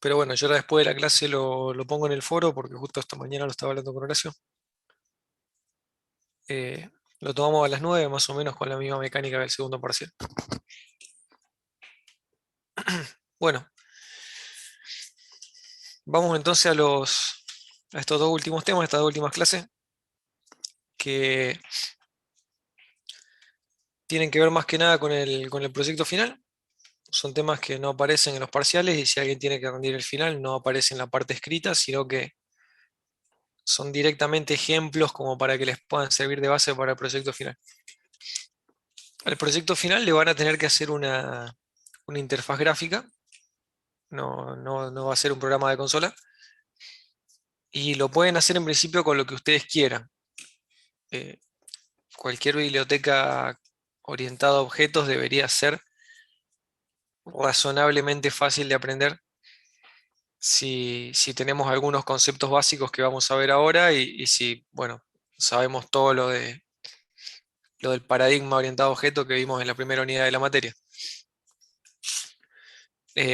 pero bueno, yo ahora después de la clase lo pongo en el foro porque justo esta mañana lo estaba hablando con Horacio. Eh, lo tomamos a las 9 más o menos con la misma mecánica del segundo parcial. Bueno, vamos entonces a estos dos últimos temas, estas dos últimas clases, que tienen que ver más que nada con el proyecto final. Son temas que no aparecen en los parciales y si alguien tiene que rendir el final no aparece en la parte escrita, sino que son directamente ejemplos como para que les puedan servir de base para el proyecto final. Al proyecto final le van a tener que hacer una interfaz gráfica, no va a ser un programa de consola, y lo pueden hacer en principio con lo que ustedes quieran. Eh, Cualquier biblioteca orientada a objetos debería ser razonablemente fácil de aprender si tenemos algunos conceptos básicos que vamos a ver ahora y si, bueno, sabemos todo lo del paradigma orientado a objetos que vimos en la primera unidad de la materia.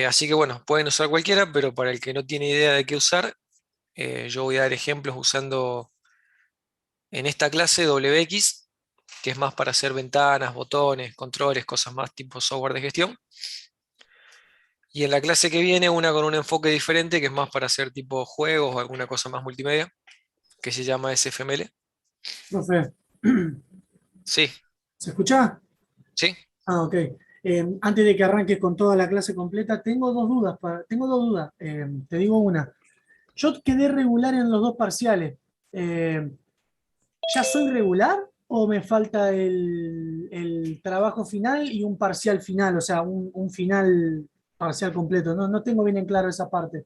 Así que bueno, pueden usar cualquiera, pero para el que no tiene idea de qué usar, yo voy a dar ejemplos usando en esta clase WX, que es más para hacer ventanas, botones, controles, cosas más tipo software de gestión. Y en la clase que viene, una con un enfoque diferente, que es más para hacer tipo juegos o alguna cosa más multimedia, que se llama SFML. Profe, Sí, ¿se escucha? sí. Ah, ok. Antes de que arranques con toda la clase completa, tengo dos dudas. Tengo dos dudas. Te digo una. Yo quedé regular en los dos parciales. Eh, ¿Ya soy regular o me falta el trabajo final y un parcial final? O sea, un final parcial completo. No tengo bien en claro esa parte.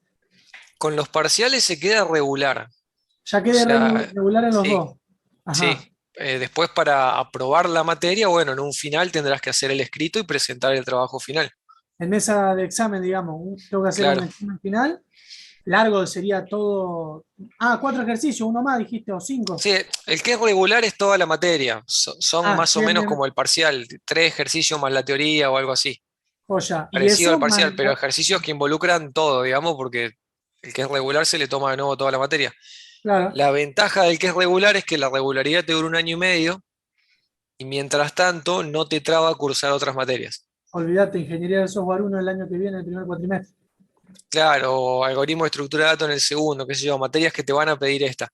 Con los parciales se queda regular. Ya O quedé sea, regular en los sí, dos. sí. Ajá. Después para aprobar la materia, bueno, en un final tendrás que hacer el escrito y presentar el trabajo final. En mesa de examen, digamos, tengo que hacer un Claro. examen final. Largo sería todo. Ah, cuatro ejercicios, uno más, dijiste, o cinco. Sí, el que es regular es toda la materia. Son Ah, más o bien, menos bien, como el parcial, 3 ejercicios más la teoría o algo así. joya. Y Parecido al eso, más. parcial, pero ejercicios que involucran todo, digamos, porque el que es regular se le toma de nuevo toda la materia. Claro, La ventaja del que es regular es que la regularidad te dura un año y medio y mientras tanto no te traba cursar otras materias. olvídate, ingeniería de software uno el año que viene, el primer cuatrimestre. Claro, o algoritmo de estructura de datos en el segundo, qué sé yo, materias que te van a pedir esta.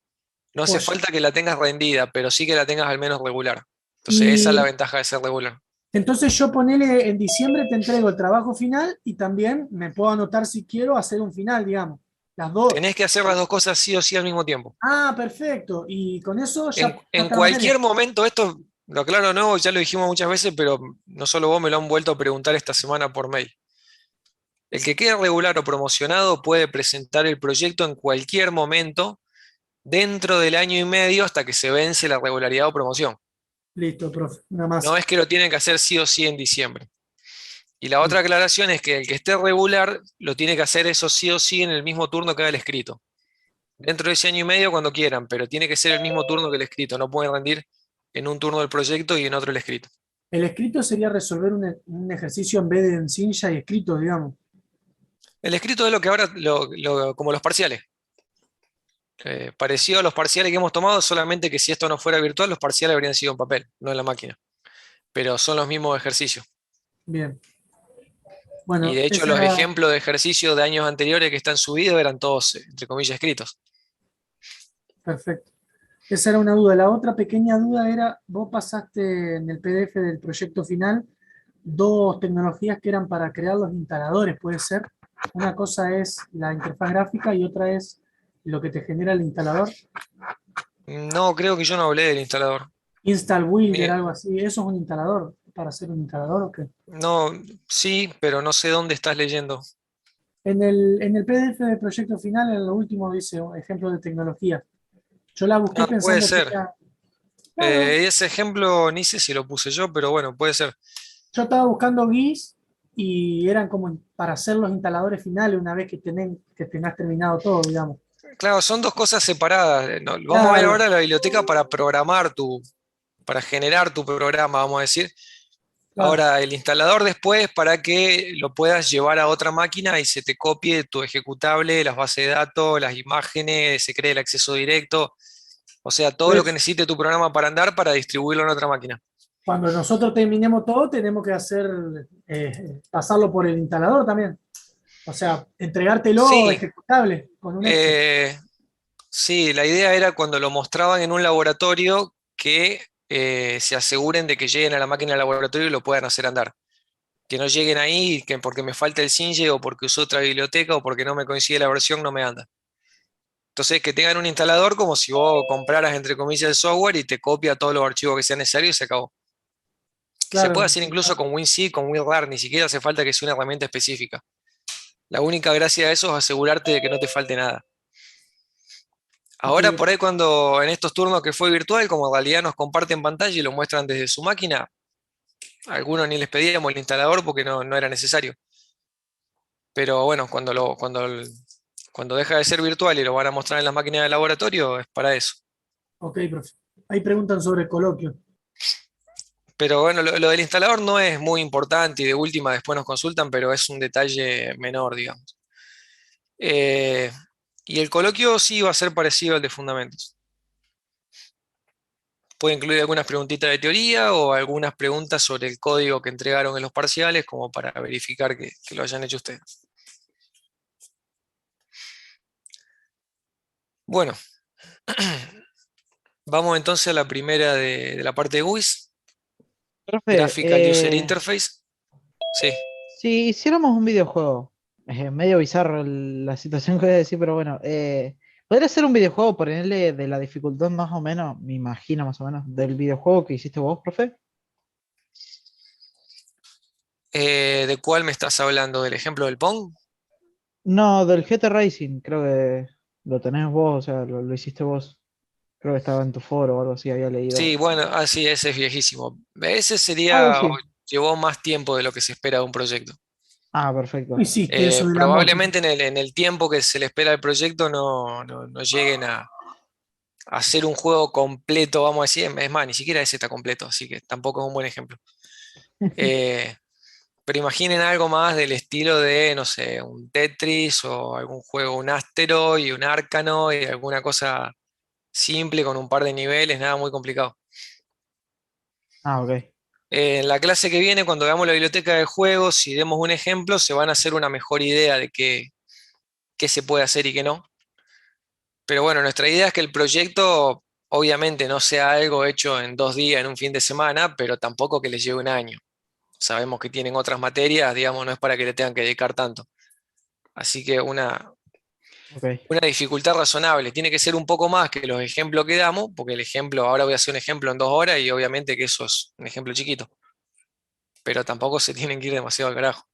No hace Joya. falta que la tengas rendida, pero sí que la tengas al menos regular. Entonces esa es la Y ventaja de ser regular. entonces yo ponele en diciembre, te entrego el trabajo final y también me puedo anotar si quiero hacer un final, digamos. Las dos. Tenés que hacer las dos cosas sí o sí al mismo tiempo. Ah, perfecto. Y con eso ya En pasa la materia. cualquier momento, esto lo aclaro no, ya lo dijimos muchas veces, pero no solo vos me lo han vuelto a preguntar esta semana por mail. El que quede regular o promocionado puede presentar el proyecto en cualquier momento dentro del año y medio hasta que se vence la regularidad o promoción. Listo, profe. Una No más. es que lo tienen que hacer sí o sí en diciembre. Y la otra aclaración es que el que esté regular lo tiene que hacer eso sí o sí en el mismo turno que haga el escrito. Dentro de ese año y medio cuando quieran, pero tiene que ser el mismo turno que el escrito. No pueden rendir en un turno del proyecto y en otro el escrito. El escrito sería resolver un ejercicio en vez de en cincha y escrito, digamos. El escrito es lo que ahora, como los parciales. Parecido a los parciales que hemos tomado, solamente que si esto no fuera virtual, los parciales habrían sido en papel, no en la máquina. Pero son los mismos ejercicios. Bien. Y Bueno, de hecho esa los era ejemplos de ejercicios de años anteriores que están subidos eran todos, entre comillas, escritos. perfecto. Esa era una duda. La otra pequeña duda era, vos pasaste en el PDF del proyecto final dos tecnologías que eran para crear los instaladores, ¿puede ser? Una cosa es la interfaz gráfica y otra es lo que te genera el instalador. No, creo que yo no hablé del instalador. Install Builder, Ni- algo así. ¿Eso es un instalador? ¿Para hacer un instalador o qué? No, sí, pero no sé dónde estás leyendo. En el PDF del proyecto final, en lo último dice ejemplo de tecnología. Yo la busqué Ah, puede pensando que ser. era, claro, Ese ejemplo ni sé si lo puse yo, pero bueno, puede ser. yo estaba buscando GUIs y eran como para hacer los instaladores finales una vez que tengas terminado todo, digamos. Claro, son dos cosas separadas. Vamos a ver Claro, ahora la biblioteca para programar para generar tu programa, vamos a decir. Claro, Ahora, el instalador después para que lo puedas llevar a otra máquina y se te copie tu ejecutable, las bases de datos, las imágenes, se cree el acceso directo, o sea, todo lo que pues necesite tu programa para andar para distribuirlo en otra máquina. cuando nosotros terminemos todo, tenemos que pasarlo por el instalador también. O sea, entregártelo Sí, ejecutable con un Excel. eh, sí, la idea era cuando lo mostraban en un laboratorio que se aseguren de que lleguen a la máquina del laboratorio y lo puedan hacer andar. Que no lleguen ahí que porque me falta el Singe o porque usó otra biblioteca o porque no me coincide la versión no me anda. Entonces, que tengan un instalador como si vos compraras, entre comillas, el software y te copia todos los archivos que sean necesarios y se acabó. Se puede Claro, hacer incluso con WinZip, con WinRAR, ni siquiera hace falta que sea una herramienta específica. La única gracia de eso es asegurarte de que no te falte nada. ok, Ahora, por ahí, cuando en estos turnos que fue virtual, como en realidad nos comparten pantalla y lo muestran desde su máquina, a algunos ni les pedíamos el instalador porque no era necesario. Pero bueno, cuando deja de ser virtual y lo van a mostrar en las máquinas de laboratorio, es para eso. ok, profe. Ahí preguntan sobre el coloquio. Pero bueno, lo del instalador no es muy importante y de última después nos consultan, pero es un detalle menor, digamos. Eh, y el coloquio sí va a ser parecido al de fundamentos. Puede incluir algunas preguntitas de teoría o algunas preguntas sobre el código que entregaron en los parciales, como para verificar que lo hayan hecho ustedes. Bueno, vamos entonces a la primera de la parte de GUIs, Profe, Graphical User Interface. Sí. si hiciéramos un videojuego, medio bizarro la situación que voy a decir, pero bueno, ¿podría ser un videojuego, ponerle de la dificultad más o menos, me imagino más o menos, del videojuego que hiciste vos, profe? ¿De cuál me estás hablando? ¿Del ejemplo del Pong? No, del GT Racing, creo que lo tenés vos, o sea, lo hiciste vos. Creo que estaba en tu foro o algo así, había leído. Sí, bueno, sí, ese es viejísimo. Ese Algo sería, o así. llevó más tiempo de lo que se espera de un proyecto. Ah, ¿Cómo perfecto. hiciste eso de la moto? Probablemente en el tiempo que se le espera al proyecto no lleguen a hacer un juego completo, vamos a decir. Es más, ni siquiera ese está completo, así que tampoco es un buen ejemplo. Eh, pero imaginen algo más del estilo de, no sé, un Tetris o algún juego, un Astero y un Arcano y alguna cosa simple con un par de niveles, nada muy complicado. Ah, ok. En la clase que viene, cuando veamos la biblioteca de juegos y demos un ejemplo, se van a hacer una mejor idea de qué se puede hacer y qué no. Pero bueno, nuestra idea es que el proyecto obviamente no sea algo hecho en 2 días, en un fin de semana, pero tampoco que les lleve un año. Sabemos que tienen otras materias, digamos, no es para que le tengan que dedicar tanto. Así que Ok. una dificultad razonable. Tiene que ser un poco más que los ejemplos que damos, porque el ejemplo, ahora voy a hacer un ejemplo en 2 horas y obviamente que eso es un ejemplo chiquito, pero tampoco se tienen que ir demasiado al carajo.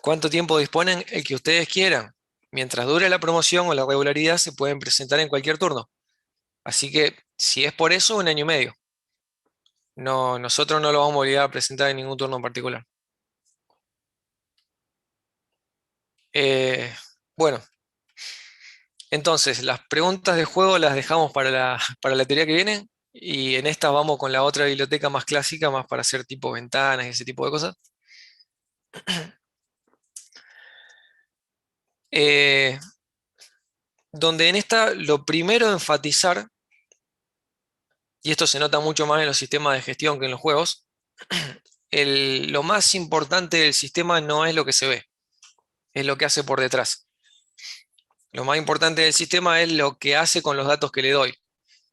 ¿Cuánto tiempo disponen? El que ustedes quieran. Mientras dure la promoción o la regularidad, se pueden presentar en cualquier turno. Así que, si es por eso, 1 año y medio. No, nosotros no lo vamos a obligar a presentar en ningún turno en particular. Eh, bueno, entonces, las preguntas de juego las dejamos para para la teoría que viene. Y en esta vamos con la otra biblioteca más clásica, más para hacer tipo ventanas y ese tipo de cosas. Eh, donde en esta lo primero a enfatizar, y esto se nota mucho más en los sistemas de gestión que en los juegos, lo más importante del sistema no es lo que se ve, es lo que hace por detrás. Lo más importante del sistema es lo que hace con los datos que le doy,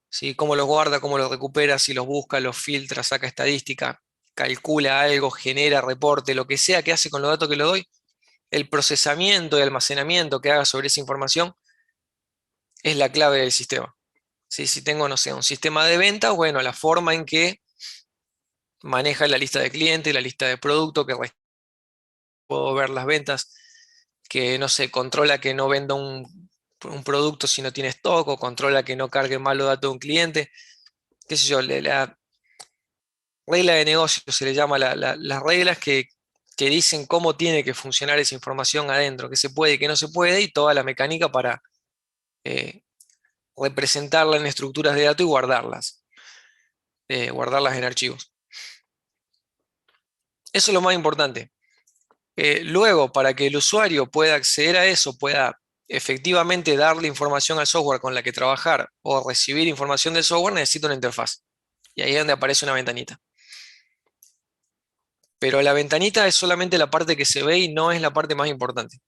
¿sí? Cómo los guarda, cómo los recupera, si los busca, los filtra, saca estadística, calcula algo, genera reporte, lo que sea que hace con los datos que le doy, el procesamiento y almacenamiento que haga sobre esa información es la clave del sistema. ¿Sí? Si tengo, no sé, un sistema de ventas, bueno, la forma en que maneja la lista de clientes, la lista de productos, que puedo ver las ventas, que no sé, controla que no venda un producto si no tiene stock, o controla que no cargue mal los datos de un cliente, qué sé yo, la regla de negocio se le llama las reglas que dicen cómo tiene que funcionar esa información adentro, qué se puede y qué no se puede, y toda la mecánica para eh, representarla en estructuras de datos y guardarlas. guardarlas en archivos. Eso es lo más importante. Luego, para que el usuario pueda acceder a eso, pueda efectivamente darle información al software con la que trabajar o recibir información del software, necesita una interfaz. Y ahí es donde aparece una ventanita. Pero la ventanita es solamente la parte que se ve y no es la parte más importante.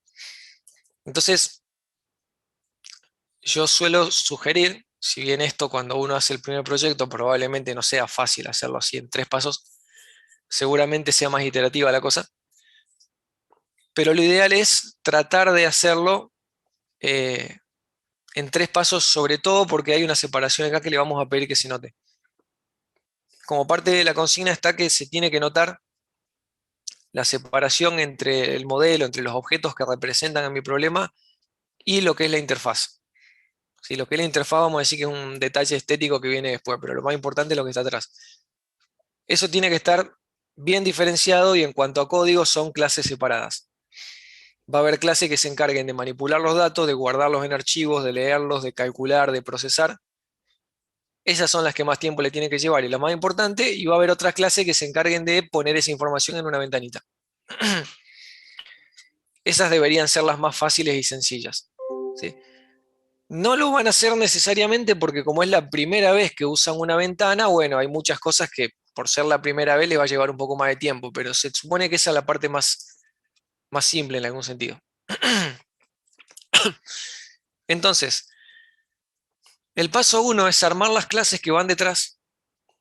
Entonces, yo suelo sugerir, si bien esto cuando uno hace el primer proyecto probablemente no sea fácil hacerlo así en 3 pasos, seguramente sea más iterativa la cosa, pero lo ideal es tratar de hacerlo eh, en 3 pasos, sobre todo porque hay una separación acá que le vamos a pedir que se note. Como parte de la consigna está que se tiene que notar la separación entre el modelo, entre los objetos que representan a mi problema y lo que es la interfaz. Sí, lo que es la interfaz vamos a decir que es un detalle estético que viene después, pero lo más importante es lo que está atrás. Eso tiene que estar bien diferenciado y en cuanto a código son clases separadas. Va a haber clases que se encarguen de manipular los datos, de guardarlos en archivos, de leerlos, de calcular, de procesar. Esas son las que más tiempo le tienen que llevar y la más importante, y va a haber otras clases que se encarguen de poner esa información en una ventanita. Esas deberían ser las más fáciles y sencillas. ¿Sí? No lo van a hacer necesariamente porque como es la primera vez que usan una ventana, bueno, hay muchas cosas que por ser la primera vez les va a llevar un poco más de tiempo, pero se supone que esa es la parte más simple en algún sentido. Entonces, el paso 1 es armar las clases que van detrás,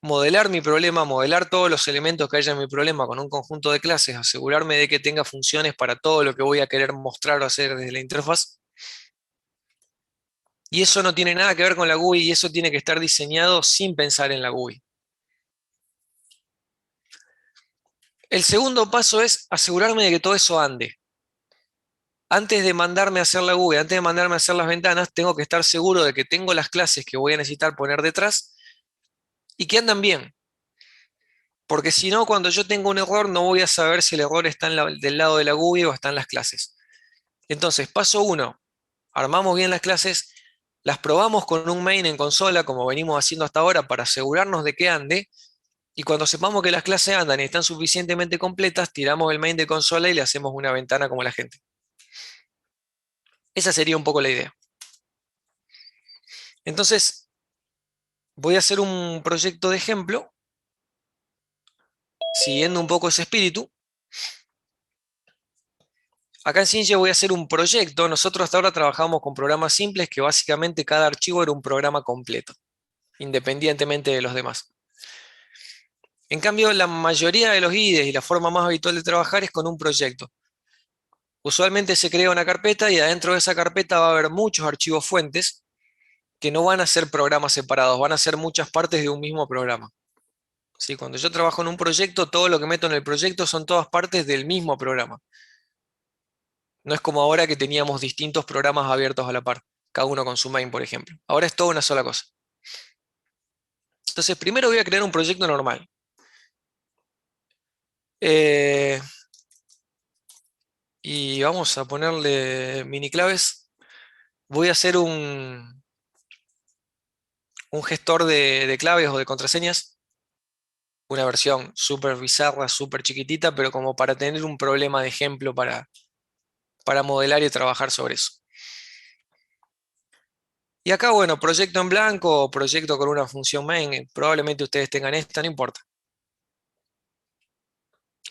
modelar mi problema, modelar todos los elementos que haya en mi problema con un conjunto de clases, asegurarme de que tenga funciones para todo lo que voy a querer mostrar o hacer desde la interfaz. Y eso no tiene nada que ver con la GUI y eso tiene que estar diseñado sin pensar en la GUI. El segundo paso es asegurarme de que todo eso ande. Antes de mandarme a hacer la GUI, antes de mandarme a hacer las ventanas, tengo que estar seguro de que tengo las clases que voy a necesitar poner detrás y que andan bien. Porque si no, cuando yo tengo un error, no voy a saber si el error está del lado de la GUI o está en las clases. Entonces, paso 1, armamos bien las clases, las probamos con un main en consola, como venimos haciendo hasta ahora, para asegurarnos de que ande. Y cuando sepamos que las clases andan y están suficientemente completas, tiramos el main de consola y le hacemos una ventana como la gente. Esa sería un poco la idea. Entonces, voy a hacer un proyecto de ejemplo, siguiendo un poco ese espíritu. Acá en Cintia voy a hacer un proyecto. Nosotros hasta ahora trabajamos con programas simples que básicamente cada archivo era un programa completo, independientemente de los demás. En cambio, la mayoría de los IDEs y la forma más habitual de trabajar es con un proyecto. Usualmente se crea una carpeta y adentro de esa carpeta va a haber muchos archivos fuentes que no van a ser programas separados, van a ser muchas partes de un mismo programa. ¿Sí? Cuando yo trabajo en un proyecto, todo lo que meto en el proyecto son todas partes del mismo programa. No es como ahora que teníamos distintos programas abiertos a la par, cada uno con su main, por ejemplo. Ahora es toda una sola cosa. Entonces, primero voy a crear un proyecto normal. Y vamos a ponerle mini claves. Voy a hacer un gestor de claves o de contraseñas. Una versión súper bizarra, súper chiquitita, pero como para tener un problema de ejemplo para modelar y trabajar sobre eso. Y acá, bueno, proyecto en blanco o proyecto con una función main, probablemente ustedes tengan esta, no importa.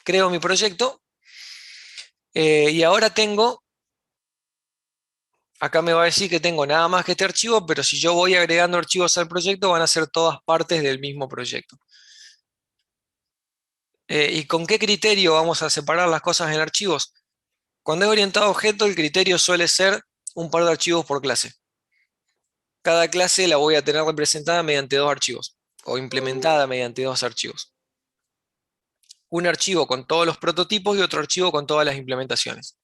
Creo mi proyecto y ahora tengo, acá me va a decir que tengo nada más que este archivo, pero si yo voy agregando archivos al proyecto van a ser todas partes del mismo proyecto. ¿Y con qué criterio vamos a separar las cosas en archivos? Cuando es orientado a objeto, el criterio suele ser un par de archivos por clase. Cada clase la voy a tener representada mediante 2 archivos o implementada mediante 2 archivos. Un archivo con todos los prototipos y otro archivo con todas las implementaciones.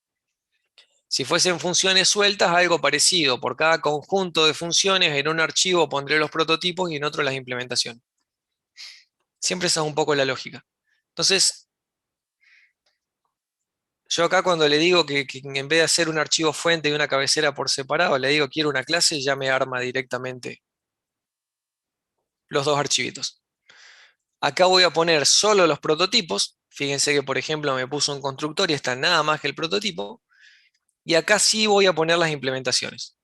Si fuesen funciones sueltas, algo parecido. Por cada conjunto de funciones, en un archivo pondré los prototipos y en otro las implementaciones. Siempre esa es un poco la lógica. Entonces, yo acá cuando le digo que en vez de hacer un archivo fuente y una cabecera por separado, le digo quiero una clase, ya me arma directamente los 2 archivitos. Acá voy a poner solo los prototipos. Fíjense que, por ejemplo, me puso un constructor y está nada más que el prototipo. Y acá sí voy a poner las implementaciones.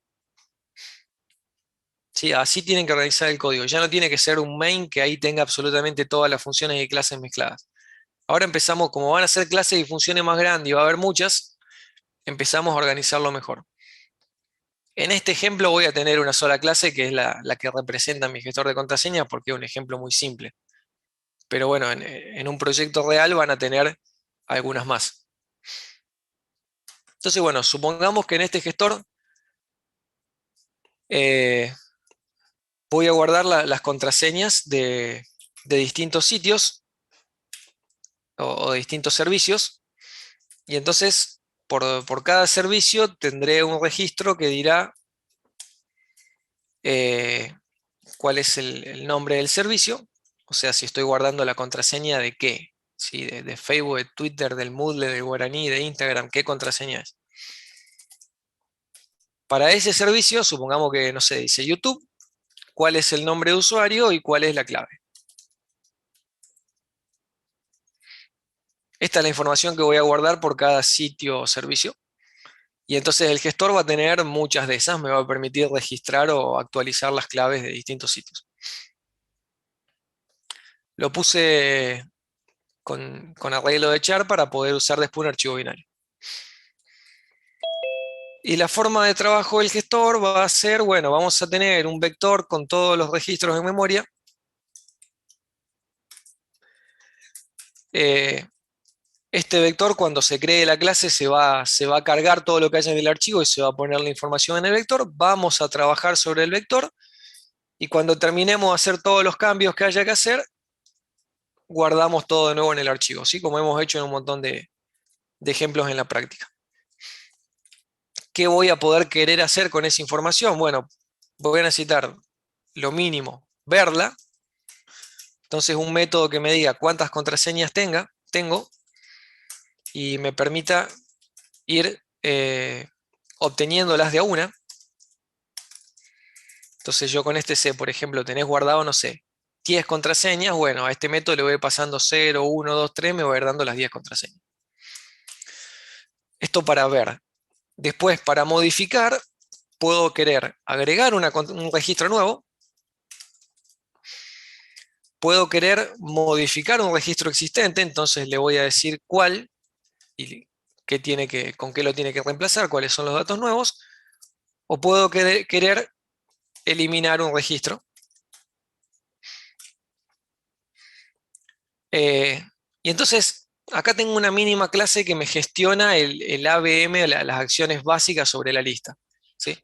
¿Sí? Así tienen que organizar el código. Ya no tiene que ser un main que ahí tenga absolutamente todas las funciones y clases mezcladas. Ahora empezamos, como van a ser clases y funciones más grandes y va a haber muchas, empezamos a organizarlo mejor. En este ejemplo voy a tener una sola clase que es la que representa mi gestor de contraseñas porque es un ejemplo muy simple. Pero bueno, en un proyecto real van a tener algunas más. Entonces, bueno, supongamos que en este gestor eh, voy a guardar las contraseñas de distintos sitios o de distintos servicios. Y entonces, por cada servicio tendré un registro que dirá eh, cuál es el nombre del servicio. O sea, si estoy guardando la contraseña de qué. ¿Sí? De Facebook, de Twitter, del Moodle, del Guaraní, de Instagram, ¿qué contraseña es? Para ese servicio, supongamos que, no sé, dice YouTube, cuál es el nombre de usuario y cuál es la clave. Esta es la información que voy a guardar por cada sitio o servicio. Y entonces el gestor va a tener muchas de esas, me va a permitir registrar o actualizar las claves de distintos sitios. Lo puse con arreglo de char para poder usar después un archivo binario. Y la forma de trabajo del gestor va a ser, bueno, vamos a tener un vector con todos los registros en memoria. Este vector, cuando se cree la clase, se va a cargar todo lo que haya en el archivo y se va a poner la información en el vector. Vamos a trabajar sobre el vector y cuando terminemos de hacer todos los cambios que haya que hacer, guardamos todo de nuevo en el archivo, ¿sí? Como hemos hecho en un montón de ejemplos en la práctica. ¿Qué voy a poder querer hacer con esa información? Bueno, voy a necesitar lo mínimo, verla. Entonces un método que me diga cuántas contraseñas tengo y me permita ir obteniéndolas de a una. Entonces yo con este sé, por ejemplo, tenés guardado, no sé, 10 contraseñas. Bueno, a este método le voy pasando 0, 1, 2, 3, me voy a ir dando las 10 contraseñas. Esto para ver. Después, para modificar, puedo querer agregar un registro nuevo. Puedo querer modificar un registro existente, entonces le voy a decir cuál y con qué lo tiene que reemplazar, cuáles son los datos nuevos. O puedo querer eliminar un registro. Y entonces, acá tengo una mínima clase que me gestiona el ABM, las acciones básicas sobre la lista. ¿Sí?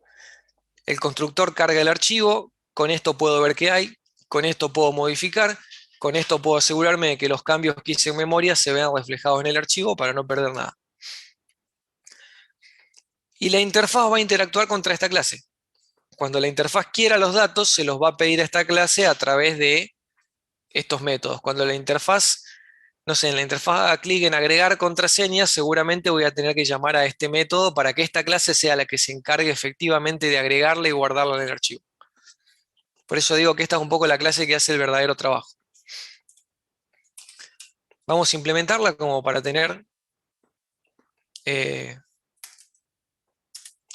El constructor carga el archivo, con esto puedo ver qué hay, con esto puedo modificar, con esto puedo asegurarme de que los cambios que hice en memoria se vean reflejados en el archivo para no perder nada. Y la interfaz va a interactuar contra esta clase. Cuando la interfaz quiera los datos, se los va a pedir a esta clase a través de estos métodos. Cuando la interfaz, no sé, en la interfaz haga clic en agregar contraseñas, seguramente voy a tener que llamar a este método para que esta clase sea la que se encargue efectivamente de agregarla y guardarla en el archivo. Por eso digo que esta es un poco la clase que hace el verdadero trabajo. Vamos a implementarla eh,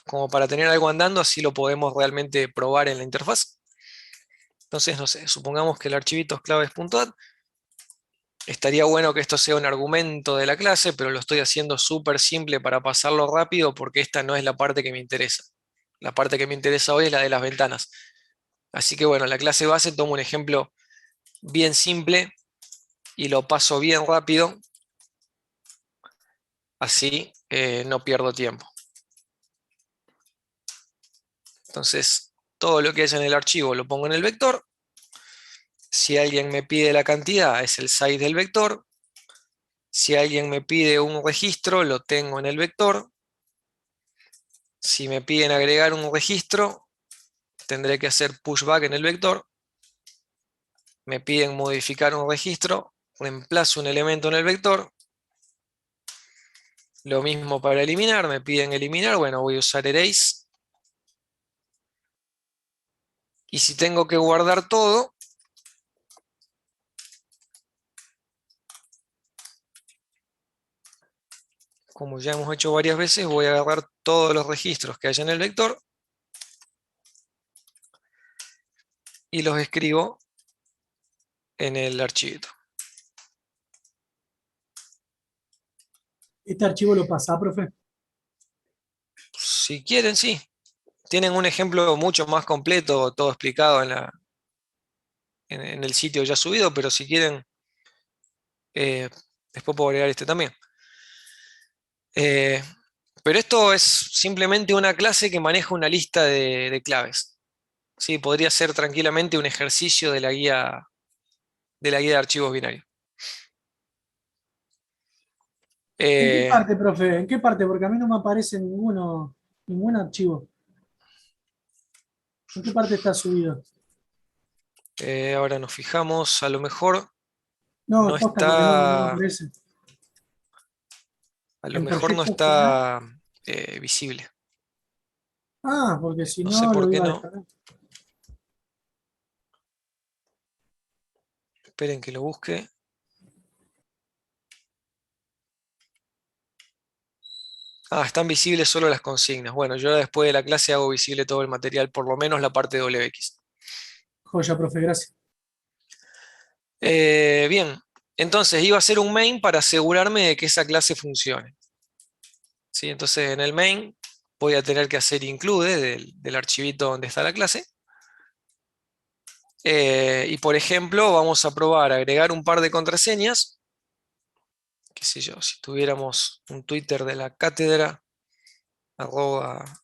como para tener algo andando, así lo podemos realmente probar en la interfaz. Entonces, no sé, supongamos que el archivito es claves.add. Estaría bueno que esto sea un argumento de la clase, pero lo estoy haciendo súper simple para pasarlo rápido porque esta no es la parte que me interesa. La parte que me interesa hoy es la de las ventanas. Así que bueno, la clase base tomo un ejemplo bien simple y lo paso bien rápido. Así no pierdo tiempo. Entonces, todo lo que haya en el archivo lo pongo en el vector. Si alguien me pide la cantidad, es el size del vector. Si alguien me pide un registro, lo tengo en el vector. Si me piden agregar un registro, tendré que hacer pushback en el vector. Me piden modificar un registro, reemplazo un elemento en el vector. Lo mismo para eliminar, me piden eliminar, bueno, voy a usar erase. Y si tengo que guardar todo, como ya hemos hecho varias veces, voy a agarrar todos los registros que haya en el vector y los escribo en el archivito. ¿Este archivo lo pasa, profe? Si quieren, sí. Tienen un ejemplo mucho más completo, todo explicado en el sitio ya subido, pero si quieren, eh, después puedo agregar este también. Eh, pero esto es simplemente una clase que maneja una lista de claves. Sí, podría ser tranquilamente un ejercicio de la guía de archivos binarios. ¿En qué Eh, parte, profe? ¿En qué parte? Porque a mí no me aparece ningún archivo. ¿En qué parte está subido? ahora nos fijamos, a lo mejor no No, posta porque no me está, aparece. a lo En mejor no perfecto final. está visible. Ah, porque si No sé no por lo qué iba a no. descargar. Esperen que lo busque. Ah, están visibles solo las consignas. Bueno, yo después de la clase hago visible todo el material, por lo menos la parte de WX. Joya, profe, gracias. Bien, entonces iba a hacer un main para asegurarme de que esa clase funcione. ¿Sí? Entonces en el main voy a tener que hacer include del archivito donde está la clase. Y por ejemplo, vamos a probar a agregar un par de contraseñas. Qué sé yo, si tuviéramos un Twitter de la cátedra,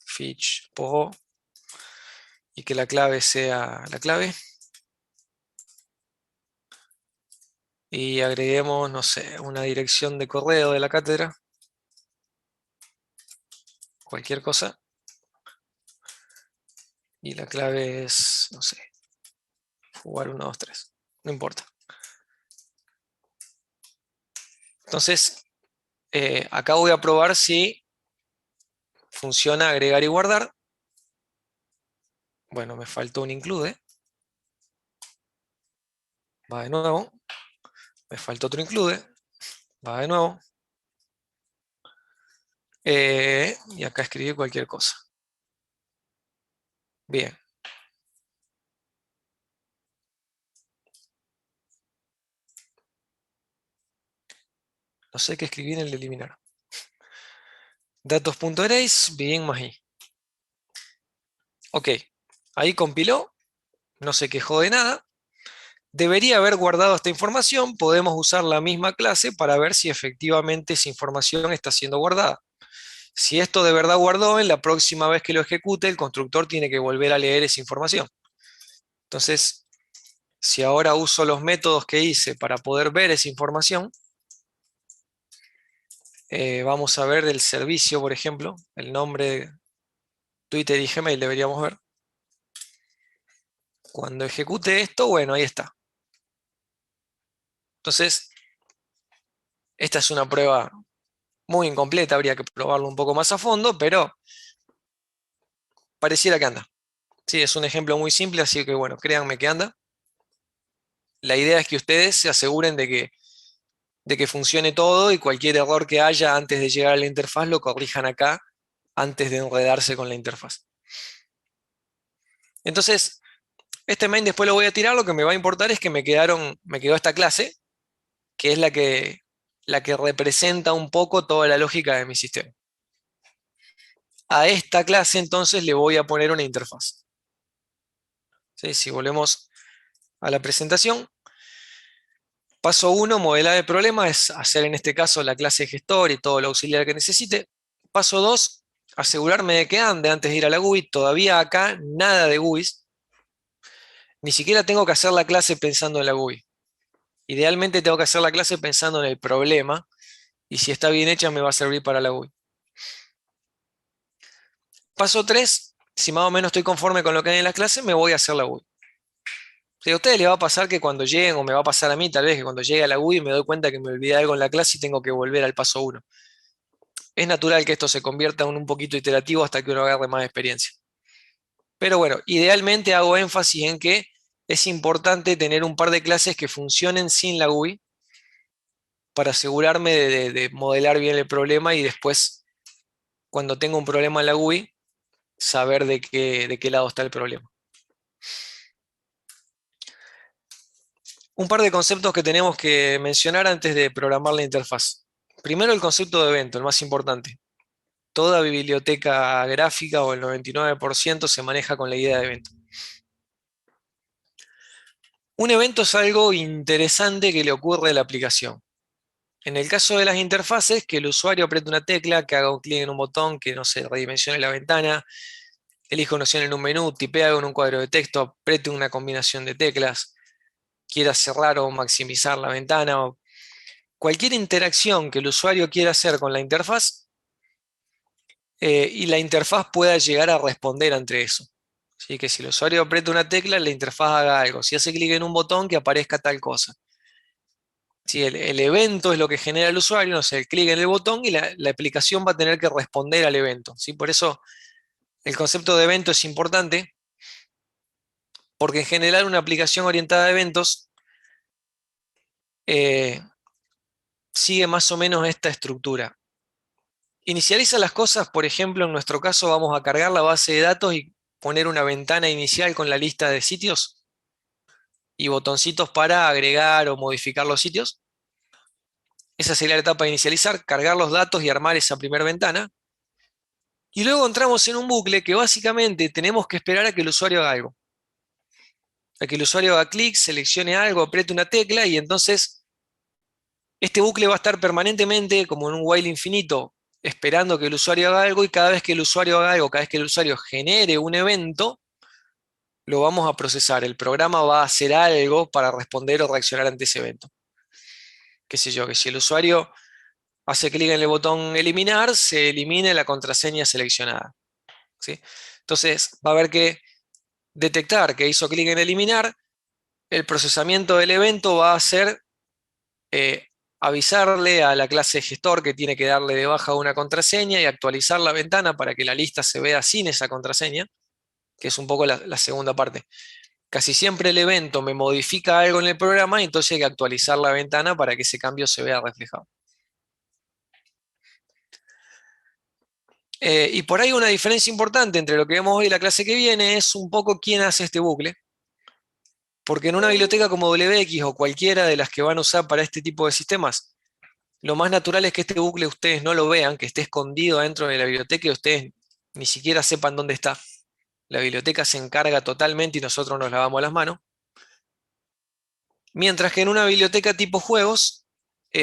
@fitchpogo, y que la clave sea la clave. Y agreguemos, no sé, una dirección de correo de la cátedra, cualquier cosa. Y la clave es, no sé, jugar 1, 2, 3. No importa. Entonces, acá voy a probar si funciona agregar y guardar. Bueno, me faltó un include. Va de nuevo. Me faltó otro include. Va de nuevo. Y acá escribí cualquier cosa. Bien. No sé qué escribí en el de eliminar. Datos.erase, bien más i. Ok. Ahí compiló. No se quejó de nada. Debería haber guardado esta información. Podemos usar la misma clase para ver si efectivamente esa información está siendo guardada. Si esto de verdad guardó, en la próxima vez que lo ejecute, el constructor tiene que volver a leer esa información. Entonces, si ahora uso los métodos que hice para poder ver esa información, vamos a ver el servicio, por ejemplo, el nombre Twitter y Gmail deberíamos ver. Cuando ejecute esto, bueno, ahí está. Entonces, esta es una prueba muy incompleta, habría que probarlo un poco más a fondo, pero pareciera que anda. Sí, es un ejemplo muy simple, así que bueno, créanme que anda. La idea es que ustedes se aseguren de que funcione todo y cualquier error que haya antes de llegar a la interfaz lo corrijan acá antes de enredarse con la interfaz. Entonces, este main después lo voy a tirar, lo que me va a importar es que me quedó esta clase, que es la que representa un poco toda la lógica de mi sistema. A esta clase entonces le voy a poner una interfaz. ¿Sí? Si volvemos a la presentación, paso 1, modelar el problema, es hacer en este caso la clase gestor y todo lo auxiliar que necesite. Paso 2, asegurarme de que ande antes de ir a la GUI. Todavía acá nada de GUIs. Ni siquiera tengo que hacer la clase pensando en la GUI. Idealmente tengo que hacer la clase pensando en el problema y si está bien hecha me va a servir para la GUI. Paso 3, si más o menos estoy conforme con lo que hay en la clase, me voy a hacer la GUI. A ustedes les va a pasar que cuando lleguen, o me va a pasar a mí tal vez, que cuando llegue a la GUI me doy cuenta que me olvidé algo en la clase y tengo que volver al paso 1. Es natural que esto se convierta en un poquito iterativo hasta que uno agarre más experiencia. Pero bueno, idealmente hago énfasis en que es importante tener un par de clases que funcionen sin la GUI para asegurarme de modelar bien el problema y después, cuando tengo un problema en la GUI, saber de qué lado está el problema. Un par de conceptos que tenemos que mencionar antes de programar la interfaz. Primero, el concepto de evento, el más importante. Toda biblioteca gráfica, o el 99%, se maneja con la idea de evento. Un evento es algo interesante que le ocurre a la aplicación. En el caso de las interfaces, que el usuario apriete una tecla, que haga un clic en un botón, que no se redimensione la ventana, elija una opción en un menú, tipee algo en un cuadro de texto, apriete una combinación de teclas, quiera cerrar o maximizar la ventana, o cualquier interacción que el usuario quiera hacer con la interfaz, y la interfaz pueda llegar a responder ante eso. Así que si el usuario aprieta una tecla, la interfaz haga algo. Si hace clic en un botón, que aparezca tal cosa. Si el evento es lo que genera el usuario, no sé, el clic en el botón y la aplicación va a tener que responder al evento, ¿sí? Por eso el concepto de evento es importante, porque en general una aplicación orientada a eventos sigue más o menos esta estructura. Inicializa las cosas, por ejemplo, en nuestro caso vamos a cargar la base de datos y poner una ventana inicial con la lista de sitios y botoncitos para agregar o modificar los sitios. Esa sería la etapa de inicializar, cargar los datos y armar esa primera ventana. Y luego entramos en un bucle que básicamente tenemos que esperar a que el usuario haga algo. A que el usuario haga clic, seleccione algo, apriete una tecla, y entonces este bucle va a estar permanentemente como en un while infinito, esperando que el usuario haga algo, y cada vez que el usuario haga algo, cada vez que el usuario genere un evento, lo vamos a procesar. El programa va a hacer algo para responder o reaccionar ante ese evento. Qué sé yo, que si el usuario hace clic en el botón eliminar, se elimina la contraseña seleccionada, ¿sí? Entonces va a haber que detectar que hizo clic en eliminar. El procesamiento del evento va a ser avisarle a la clase gestor que tiene que darle de baja una contraseña y actualizar la ventana para que la lista se vea sin esa contraseña, que es un poco la segunda parte. Casi siempre el evento me modifica algo en el programa, y entonces hay que actualizar la ventana para que ese cambio se vea reflejado. Y por ahí una diferencia importante entre lo que vemos hoy y la clase que viene es un poco quién hace este bucle. Porque en una biblioteca como WX o cualquiera de las que van a usar para este tipo de sistemas, lo más natural es que este bucle ustedes no lo vean, que esté escondido dentro de la biblioteca y ustedes ni siquiera sepan dónde está. La biblioteca se encarga totalmente y nosotros nos lavamos las manos. Mientras que en una biblioteca tipo juegos,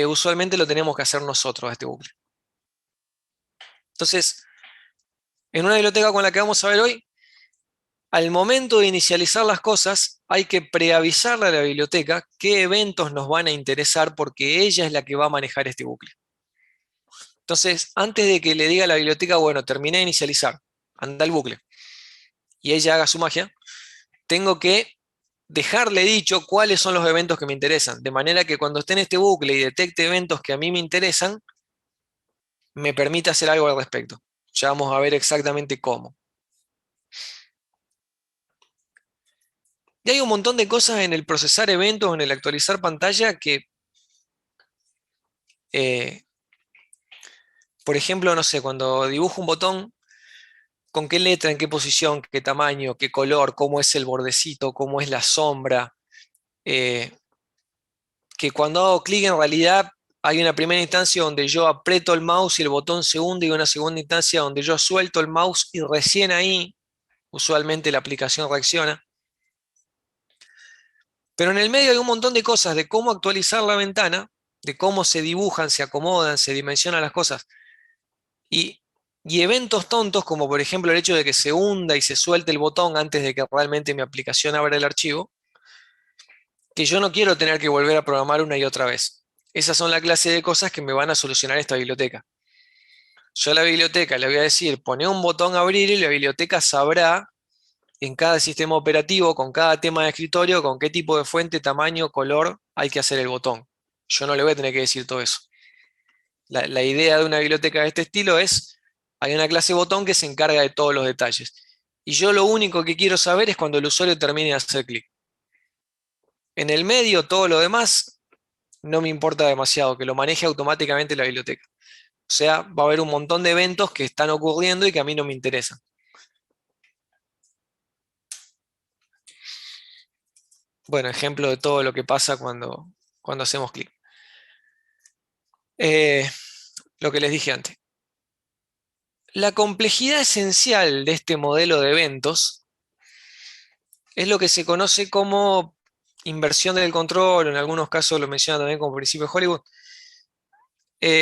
usualmente lo tenemos que hacer nosotros, este bucle. Entonces, en una biblioteca con la que vamos a ver hoy, al momento de inicializar las cosas, hay que preavisarle a la biblioteca qué eventos nos van a interesar, porque ella es la que va a manejar este bucle. Entonces, antes de que le diga a la biblioteca, bueno, terminé de inicializar, anda el bucle, y ella haga su magia, tengo que dejarle dicho cuáles son los eventos que me interesan, de manera que cuando esté en este bucle y detecte eventos que a mí me interesan, me permita hacer algo al respecto. Ya vamos a ver exactamente cómo. Y hay un montón de cosas en el procesar eventos, en el actualizar pantalla, que, por ejemplo, no sé, cuando dibujo un botón, con qué letra, en qué posición, qué tamaño, qué color, cómo es el bordecito, cómo es la sombra, eh, que cuando hago clic en realidad hay una primera instancia donde yo aprieto el mouse y el botón se hunde, y una segunda instancia donde yo suelto el mouse y recién ahí usualmente la aplicación reacciona. Pero en el medio hay un montón de cosas de cómo actualizar la ventana, de cómo se dibujan, se acomodan, se dimensionan las cosas. Y, y eventos tontos, como por ejemplo el hecho de que se hunda y se suelte el botón antes de que realmente mi aplicación abra el archivo, que yo no quiero tener que volver a programar una y otra vez. Esas son la clase de cosas que me van a solucionar esta biblioteca. Yo a la biblioteca le voy a decir, pone un botón abrir, y la biblioteca sabrá en cada sistema operativo, con cada tema de escritorio, con qué tipo de fuente, tamaño, color hay que hacer el botón. Yo no le voy a tener que decir todo eso. La idea de una biblioteca de este estilo es, hay una clase botón que se encarga de todos los detalles. Y yo lo único que quiero saber es cuando el usuario termine de hacer clic. En el medio, todo lo demás no me importa demasiado, que lo maneje automáticamente la biblioteca. O sea, va a haber un montón de eventos que están ocurriendo y que a mí no me interesan. Bueno, ejemplo de todo lo que pasa cuando hacemos clic. Eh, lo que les dije antes. La complejidad esencial de este modelo de eventos es lo que se conoce como inversión del control, o en algunos casos lo mencionan también como principio de Hollywood.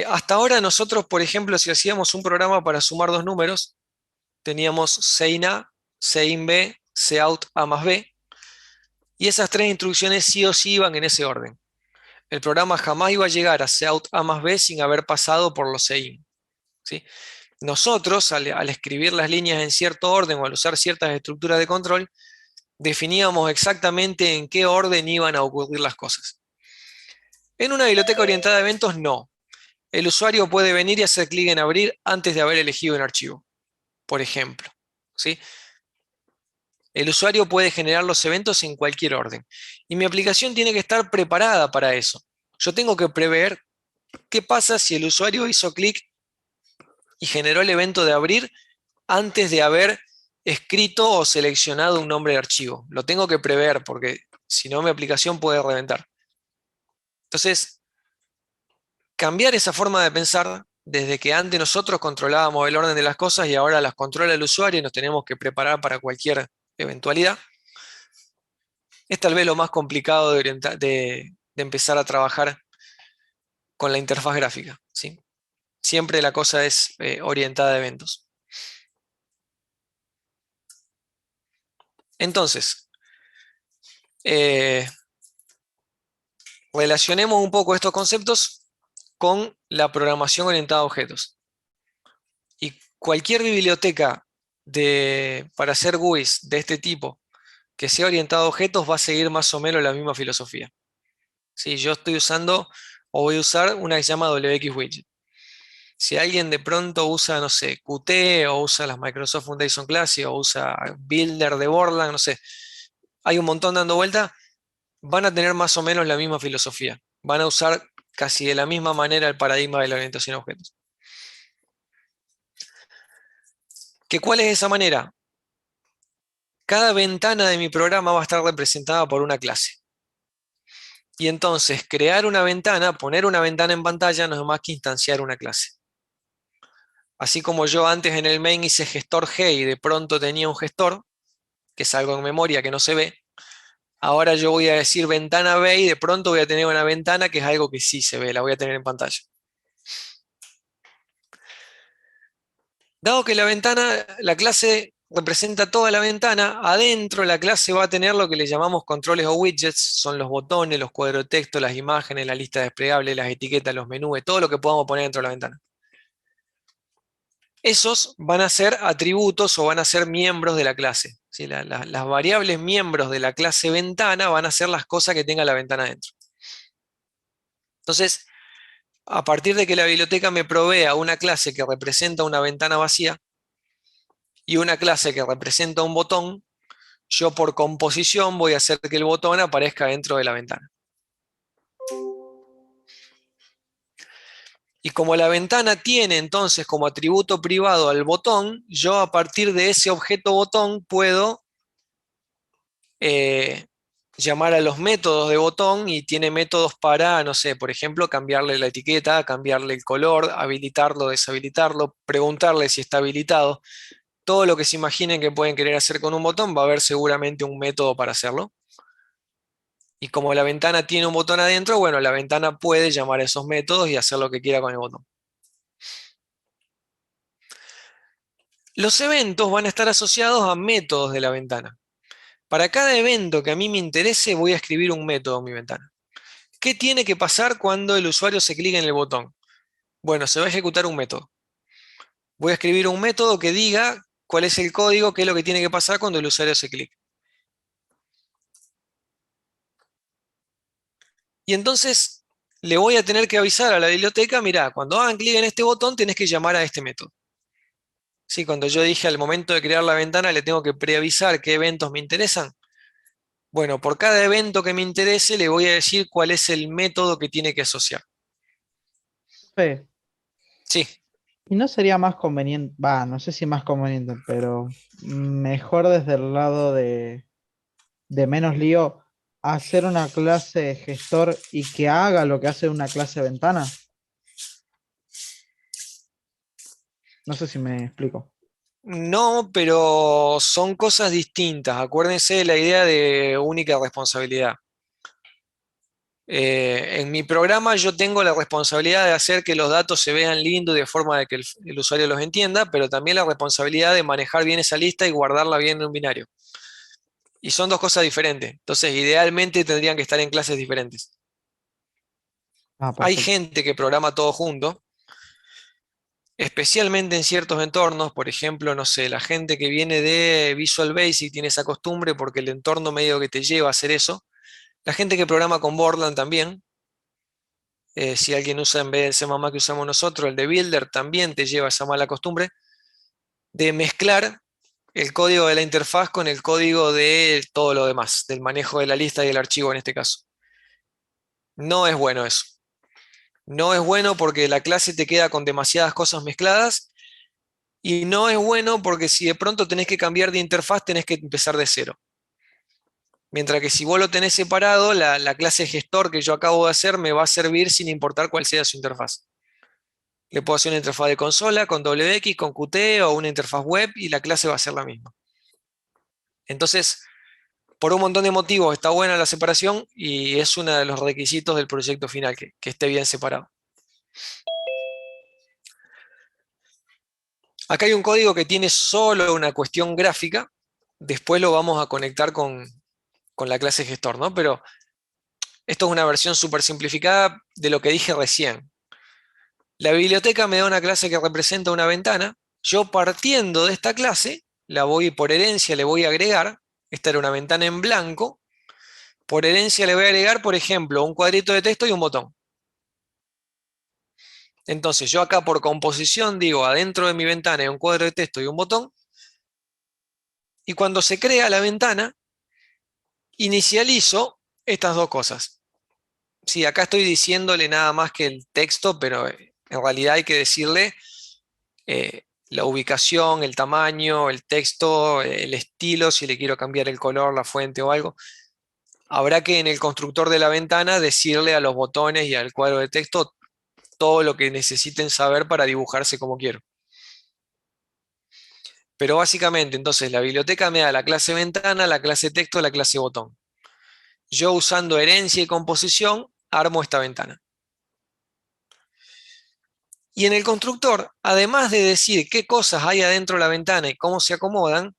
Hasta ahora nosotros, por ejemplo, si hacíamos un programa para sumar dos números, teníamos Sein A, Sein B, Cout A más B, y esas tres instrucciones sí o sí iban en ese orden. El programa jamás iba a llegar a Cout A más B sin haber pasado por los Sein, ¿sí? Nosotros, al escribir las líneas en cierto orden o al usar ciertas estructuras de control, definíamos exactamente en qué orden iban a ocurrir las cosas. En una biblioteca orientada a eventos, no. El usuario puede venir y hacer clic en abrir antes de haber elegido un archivo, por ejemplo, ¿sí? El usuario puede generar los eventos en cualquier orden. Y mi aplicación tiene que estar preparada para eso. Yo tengo que prever qué pasa si el usuario hizo clic y generó el evento de abrir antes de haber escrito o seleccionado un nombre de archivo. Lo tengo que prever porque si no mi aplicación puede reventar. Entonces, cambiar esa forma de pensar desde que antes nosotros controlábamos el orden de las cosas y ahora las controla el usuario y nos tenemos que preparar para cualquier eventualidad, es tal vez lo más complicado de empezar a trabajar con la interfaz gráfica, ¿sí? Siempre la cosa es orientada a eventos. Entonces, eh, relacionemos un poco estos conceptos con la programación orientada a objetos. Y cualquier biblioteca para hacer GUIs de este tipo que sea orientado a objetos va a seguir más o menos la misma filosofía. ¿Sí? Yo estoy usando o voy a usar una que se llama WXWidget. Si alguien de pronto usa, no sé, Qt o usa las Microsoft Foundation Classic o usa Builder de Borland, no sé, hay un montón dando vuelta, van a tener más o menos la misma filosofía. Van a usar casi de la misma manera el paradigma de la orientación a objetos. ¿Cuál es esa manera? Cada ventana de mi programa va a estar representada por una clase. Y entonces crear una ventana, poner una ventana en pantalla no es más que instanciar una clase. Así como yo antes en el main hice gestor G y de pronto tenía un gestor, que es algo en memoria que no se ve, ahora yo voy a decir ventana B y de pronto voy a tener una ventana que es algo que sí se ve, la voy a tener en pantalla. Dado que la clase representa toda la ventana, adentro la clase va a tener lo que le llamamos controles o widgets, son los botones, los cuadros de texto, las imágenes, la lista desplegable, las etiquetas, los menús, todo lo que podamos poner dentro de la ventana. Esos van a ser atributos o van a ser miembros de la clase, ¿sí? Las variables miembros de la clase ventana van a ser las cosas que tenga la ventana dentro. Entonces, a partir de que la biblioteca me provea una clase que representa una ventana vacía y una clase que representa un botón, yo por composición voy a hacer que el botón aparezca dentro de la ventana. Y como la ventana tiene entonces como atributo privado al botón, yo a partir de ese objeto botón puedo llamar a los métodos de botón y tiene métodos para, no sé, por ejemplo, cambiarle la etiqueta, cambiarle el color, habilitarlo, deshabilitarlo, preguntarle si está habilitado. Todo lo que se imaginen que pueden querer hacer con un botón, va a haber seguramente un método para hacerlo. Y como la ventana tiene un botón adentro, bueno, la ventana puede llamar a esos métodos y hacer lo que quiera con el botón. Los eventos van a estar asociados a métodos de la ventana. Para cada evento que a mí me interese, voy a escribir un método en mi ventana. ¿Qué tiene que pasar cuando el usuario se clica en el botón? Bueno, se va a ejecutar un método. Voy a escribir un método que diga cuál es el código, qué es lo que tiene que pasar cuando el usuario se clica. Y entonces le voy a tener que avisar a la biblioteca, mirá, cuando hagan clic en este botón tenés que llamar a este método. Sí, cuando yo dije al momento de crear la ventana le tengo que preavisar qué eventos me interesan. Bueno, por cada evento que me interese le voy a decir cuál es el método que tiene que asociar. Fe, Sí, ¿y no sería más conveniente, va, no sé si más conveniente, pero mejor desde el lado de menos lío, hacer una clase gestor y que haga lo que hace una clase ventana? No sé si me explico. no, pero son cosas distintas. Acuérdense de la idea de única responsabilidad. En mi programa yo tengo la responsabilidad de hacer que los datos se vean lindos de forma de que el usuario los entienda, pero también la responsabilidad de manejar bien esa lista y guardarla bien en un binario. Y son dos cosas diferentes. Entonces, idealmente tendrían que estar en clases diferentes. Ah, Hay perfecto. gente que programa todo junto, especialmente en ciertos entornos. Por ejemplo, no sé, la gente que viene de Visual Basic tiene esa costumbre porque el entorno medio que te lleva a hacer eso. La gente que programa con Borland también. Si alguien usa en vez del C++ que usamos nosotros, el de Builder, también te lleva esa mala costumbre de mezclar el código de la interfaz con el código de todo lo demás, del manejo de la lista y el archivo en este caso. No es bueno eso. No es bueno porque la clase te queda con demasiadas cosas mezcladas y no es bueno porque si de pronto tenés que cambiar de interfaz, tenés que empezar de cero. Mientras que si vos lo tenés separado, la clase gestor que yo acabo de hacer me va a servir sin importar cuál sea su interfaz. Le puedo hacer una interfaz de consola con WX, con Qt o una interfaz web y la clase va a ser la misma. Entonces, por un montón de motivos está buena la separación y es uno de los requisitos del proyecto final, que esté bien separado. Acá hay un código que tiene solo una cuestión gráfica, después lo vamos a conectar con la clase gestor, ¿no? Pero esto es una versión súper simplificada de lo que dije recién. La biblioteca me da una clase que representa una ventana. Yo partiendo de esta clase, la voy por herencia, le voy a agregar. Esta era una ventana en blanco. Por herencia le voy a agregar, por ejemplo, un cuadrito de texto y un botón. Entonces yo acá por composición digo, adentro de mi ventana hay un cuadro de texto y un botón. Y cuando se crea la ventana, inicializo estas dos cosas. Sí, acá estoy diciéndole nada más que el texto, pero en realidad hay que decirle la ubicación, el tamaño, el texto, el estilo, si le quiero cambiar el color, la fuente o algo. Habrá que en el constructor de la ventana decirle a los botones y al cuadro de texto todo lo que necesiten saber para dibujarse como quiero. Pero básicamente, entonces, la biblioteca me da la clase ventana, la clase texto, la clase botón. Yo usando herencia y composición, armo esta ventana. Y en el constructor, además de decir qué cosas hay adentro de la ventana y cómo se acomodan,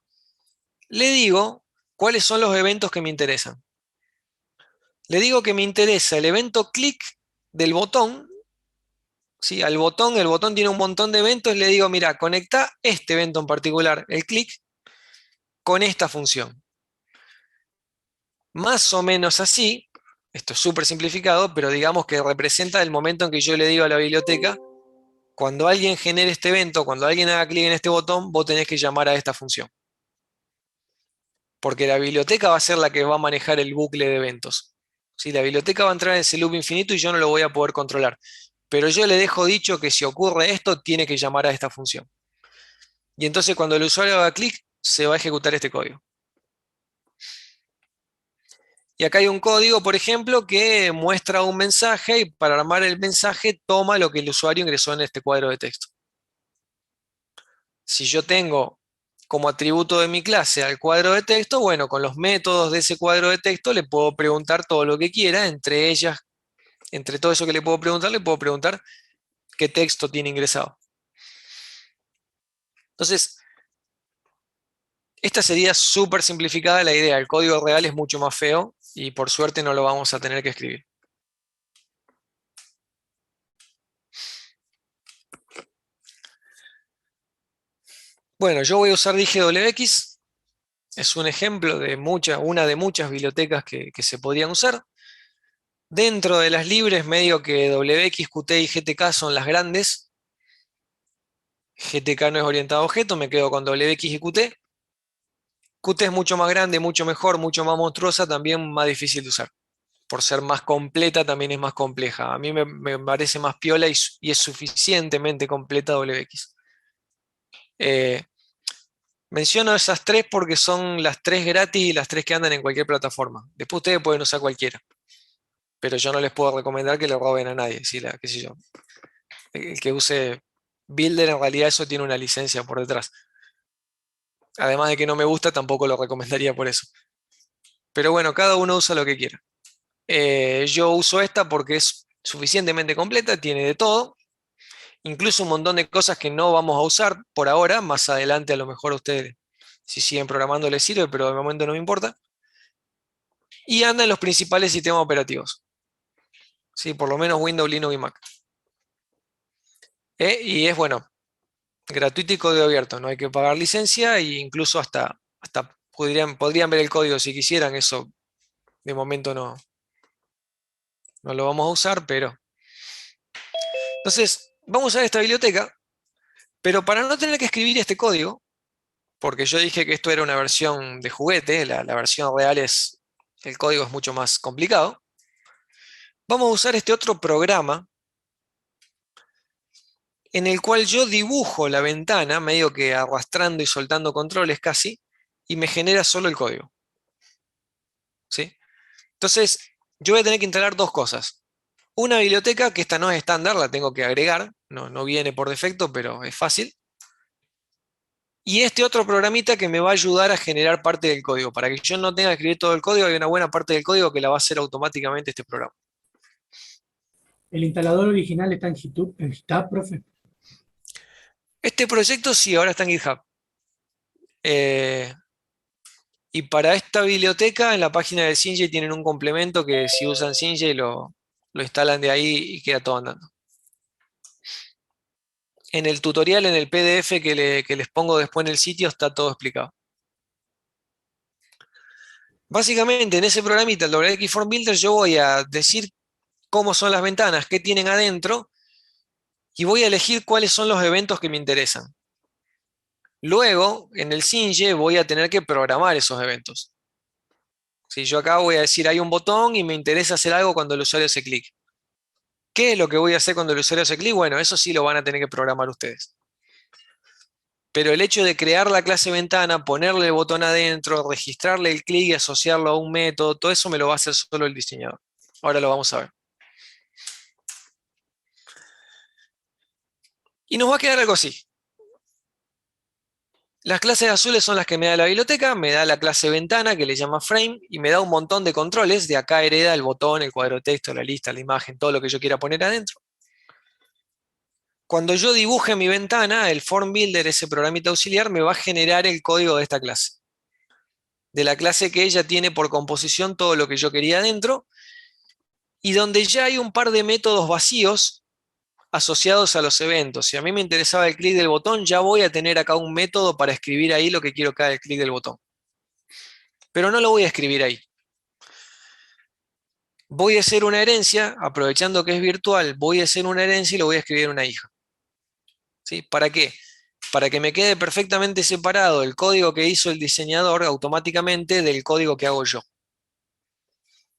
le digo cuáles son los eventos que me interesan. Le digo que me interesa el evento clic del botón, ¿sí? Al botón, el botón tiene un montón de eventos, le digo, mira, conecta este evento en particular, el clic, con esta función. Más o menos así, esto es súper simplificado, pero digamos que representa el momento en que yo le digo a la biblioteca, cuando alguien genere este evento, cuando alguien haga clic en este botón, vos tenés que llamar a esta función. Porque la biblioteca va a ser la que va a manejar el bucle de eventos. Si la biblioteca va a entrar en ese loop infinito y yo no lo voy a poder controlar. Pero yo le dejo dicho que si ocurre esto, tiene que llamar a esta función. Y entonces cuando el usuario haga clic, se va a ejecutar este código. Y acá hay un código, por ejemplo, que muestra un mensaje y para armar el mensaje toma lo que el usuario ingresó en este cuadro de texto. Si yo tengo como atributo de mi clase al cuadro de texto, bueno, con los métodos de ese cuadro de texto le puedo preguntar todo lo que quiera, entre ellas, entre todo eso que le puedo preguntar qué texto tiene ingresado. Entonces, esta sería súper simplificada la idea. El código real es mucho más feo y por suerte no lo vamos a tener que escribir. Bueno, yo voy a usar DigWX. Es un ejemplo de una de muchas bibliotecas que se podrían usar. Dentro de las libres, medio que WX, Qt y GTK son las grandes. GTK no es orientado a objeto, me quedo con WX y Qt. Qt es mucho más grande, mucho mejor, mucho más monstruosa, también más difícil de usar. Por ser más completa, también es más compleja. A mí me parece más piola y es suficientemente completa WX. Eh, Menciono esas tres porque son las tres gratis y las tres que andan en cualquier plataforma. Después ustedes pueden usar cualquiera, pero yo no les puedo recomendar que le roben a nadie, qué sé yo. El que use Builder, en realidad eso tiene una licencia por detrás. Además de que no me gusta, tampoco lo recomendaría por eso. Pero bueno, cada uno usa lo que quiera. Yo uso esta porque es suficientemente completa, tiene de todo, incluso un montón de cosas que no vamos a usar por ahora. Más adelante a lo mejor a ustedes, si siguen programando, les sirve, pero de momento no me importa. Y anda en los principales sistemas operativos. Sí, por lo menos Windows, Linux y Mac. Y es bueno, gratuito y código abierto, no hay que pagar licencia e incluso hasta podrían ver el código si quisieran. Eso de momento no lo vamos a usar, pero... Entonces, vamos a usar esta biblioteca, pero para no tener que escribir este código, porque yo dije que esto era una versión de juguete, la versión real el código es mucho más complicado, vamos a usar este otro programa en el cual yo dibujo la ventana, medio que arrastrando y soltando controles casi, y me genera solo el código. ¿Sí? Entonces, yo voy a tener que instalar dos cosas. Una biblioteca, que esta no es estándar, la tengo que agregar, no viene por defecto, pero es fácil. Y este otro programita que me va a ayudar a generar parte del código. Para que yo no tenga que escribir todo el código, hay una buena parte del código que la va a hacer automáticamente este programa. ¿El instalador original está en GitHub, profe? Este proyecto sí, ahora está en GitHub. Eh, y para esta biblioteca, en la página de Sinjay tienen un complemento que si usan Sinjay lo instalan de ahí y queda todo andando. En el tutorial, en el PDF que les pongo después en el sitio, está todo explicado. Básicamente, en ese programita, el WX Form Builder, yo voy a decir cómo son las ventanas, qué tienen adentro, y voy a elegir cuáles son los eventos que me interesan. Luego, en el Sinje voy a tener que programar esos eventos. Si yo acá voy a decir, hay un botón y me interesa hacer algo cuando el usuario hace clic. ¿Qué es lo que voy a hacer cuando el usuario hace clic? Bueno, eso sí lo van a tener que programar ustedes. Pero el hecho de crear la clase ventana, ponerle el botón adentro, registrarle el clic y asociarlo a un método, todo eso me lo va a hacer solo el diseñador. Ahora lo vamos a ver. Y nos va a quedar algo así. Las clases azules son las que me da la biblioteca, me da la clase ventana que le llama frame y me da un montón de controles. De acá hereda el botón, el cuadro de texto, la lista, la imagen, todo lo que yo quiera poner adentro. Cuando yo dibuje mi ventana, el Form Builder, ese programita auxiliar, me va a generar el código de esta clase. De la clase que ella tiene por composición todo lo que yo quería adentro, y donde ya hay un par de métodos vacíos asociados a los eventos. Si a mí me interesaba el clic del botón, ya voy a tener acá un método para escribir ahí lo que quiero que haga el clic del botón. Pero no lo voy a escribir ahí. Voy a hacer una herencia, aprovechando que es virtual, voy a hacer una herencia y lo voy a escribir en una hija. ¿Sí? ¿Para qué? Para que me quede perfectamente separado el código que hizo el diseñador automáticamente del código que hago yo.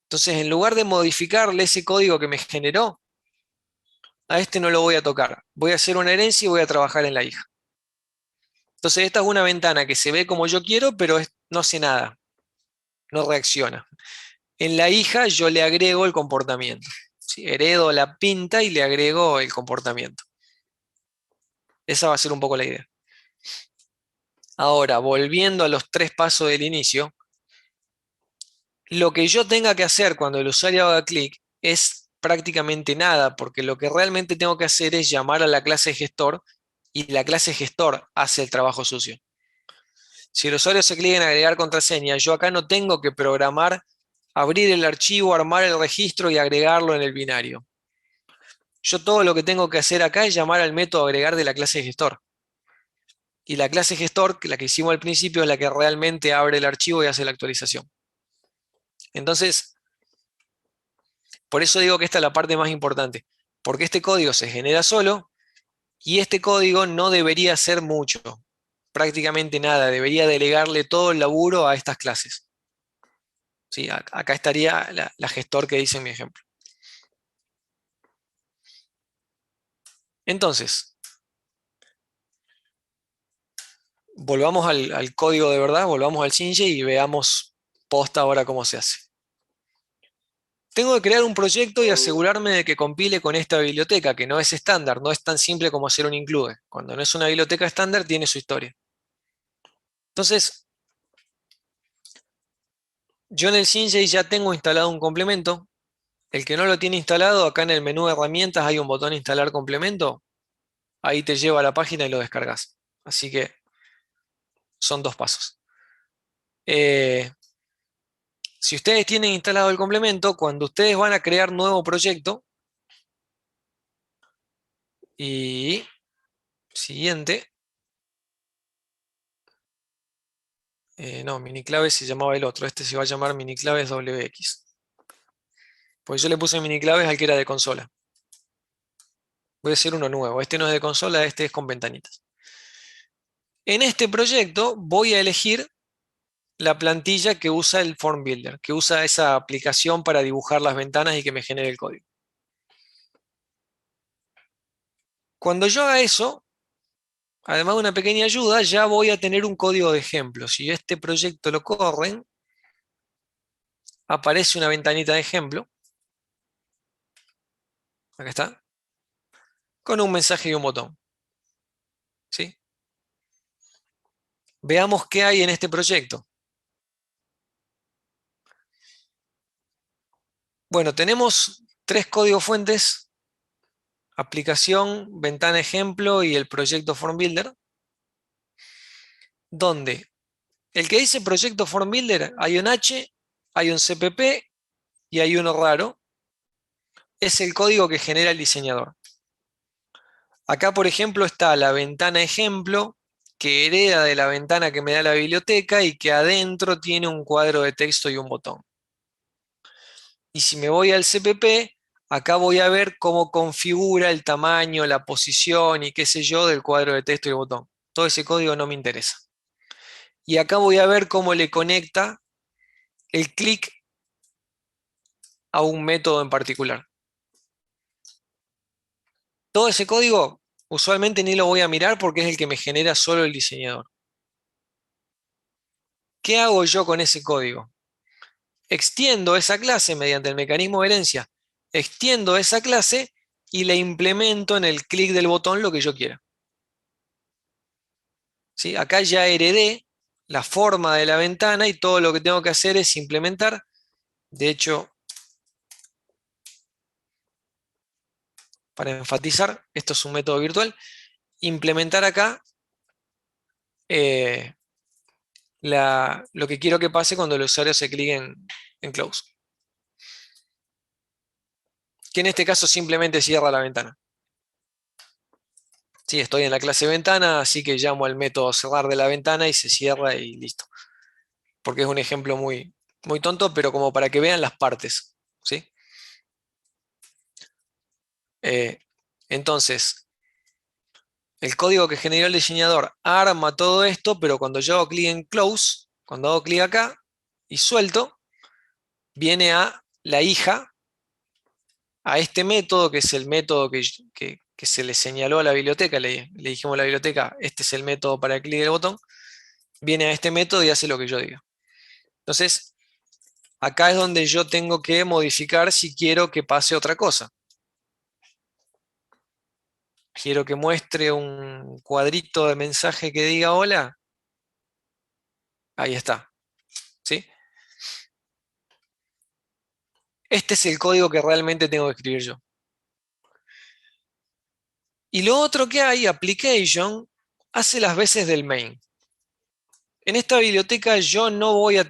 Entonces, en lugar de modificarle ese código que me generó, a este no lo voy a tocar. Voy a hacer una herencia y voy a trabajar en la hija. Entonces, esta es una ventana que se ve como yo quiero, pero no hace nada, no reacciona. En la hija yo le agrego el comportamiento. ¿Sí? Heredo la pinta y le agrego el comportamiento. Esa va a ser un poco la idea. Ahora, volviendo a los tres pasos del inicio, lo que yo tenga que hacer cuando el usuario haga clic es prácticamente nada, porque lo que realmente tengo que hacer es llamar a la clase gestor y la clase gestor hace el trabajo sucio. Si el usuario se clica en agregar contraseña, yo acá no tengo que programar, abrir el archivo, armar el registro y agregarlo en el binario. Yo todo lo que tengo que hacer acá es llamar al método agregar de la clase gestor. Y la clase gestor, la que hicimos al principio, es la que realmente abre el archivo y hace la actualización. Entonces, por eso digo que esta es la parte más importante, porque este código se genera solo y este código no debería ser mucho. prácticamente nada, debería delegarle todo el laburo a estas clases. ¿Sí? Acá estaría la gestor que dice en mi ejemplo. Entonces, volvamos al código de verdad, volvamos al Shinji y veamos posta ahora cómo se hace. Tengo que crear un proyecto y asegurarme de que compile con esta biblioteca, que no es estándar, no es tan simple como hacer un include. Cuando no es una biblioteca estándar, tiene su historia. Entonces, yo en el Shinji ya tengo instalado un complemento. El que no lo tiene instalado, acá en el menú de herramientas hay un botón instalar complemento. Ahí te lleva a la página y lo descargas. Así que son 2 pasos. Si ustedes tienen instalado el complemento, cuando ustedes van a crear nuevo proyecto, y siguiente, no, miniclave se llamaba el otro, este se va a llamar miniclaves WX. Pues yo le puse miniclaves al que era de consola. Voy a hacer uno nuevo, este no es de consola, este es con ventanitas. En este proyecto voy a elegir la plantilla que usa el Form Builder, que usa esa aplicación para dibujar las ventanas y que me genere el código. Cuando yo haga eso, además de una pequeña ayuda, ya voy a tener un código de ejemplo. Si este proyecto lo corren, aparece una ventanita de ejemplo. Acá está. Con un mensaje y un botón. ¿Sí? Veamos qué hay en este proyecto. Bueno, tenemos 3 códigos fuentes: aplicación, ventana ejemplo y el proyecto Form Builder, donde el que dice proyecto Form Builder hay un H, hay un CPP y hay uno raro. Es el código que genera el diseñador. Acá, por ejemplo, está la ventana ejemplo, que hereda de la ventana que me da la biblioteca y que adentro tiene un cuadro de texto y un botón. Y si me voy al CPP, acá voy a ver cómo configura el tamaño, la posición y qué sé yo del cuadro de texto y el botón. Todo ese código no me interesa. Y acá voy a ver cómo le conecta el clic a un método en particular. Todo ese código usualmente ni lo voy a mirar porque es el que me genera solo el diseñador. ¿Qué hago yo con ese código? Extiendo esa clase mediante el mecanismo de herencia, extiendo esa clase y le implemento en el clic del botón lo que yo quiera. ¿Sí? Acá ya heredé la forma de la ventana y todo lo que tengo que hacer es implementar. De hecho, para enfatizar, esto es un método virtual, implementar acá eh, lo que quiero que pase cuando el usuario se clique en Close. Que en este caso simplemente cierra la ventana. Sí, estoy en la clase ventana, así que llamo al método cerrar de la ventana y se cierra y listo. Porque es un ejemplo muy, muy tonto, pero como para que vean las partes. ¿Sí? Entonces, el código que generó el diseñador arma todo esto, pero cuando yo hago clic en Close, cuando hago clic acá y suelto, viene a la hija, a este método, que es el método que se le señaló a la biblioteca, le dijimos a la biblioteca, este es el método para el clic del botón, viene a este método y hace lo que yo diga. Entonces, acá es donde yo tengo que modificar si quiero que pase otra cosa. Quiero que muestre un cuadrito de mensaje que diga hola. Ahí está. ¿Sí? Este es el código que realmente tengo que escribir yo. Y lo otro que hay, application, hace las veces del main. En esta biblioteca yo no voy a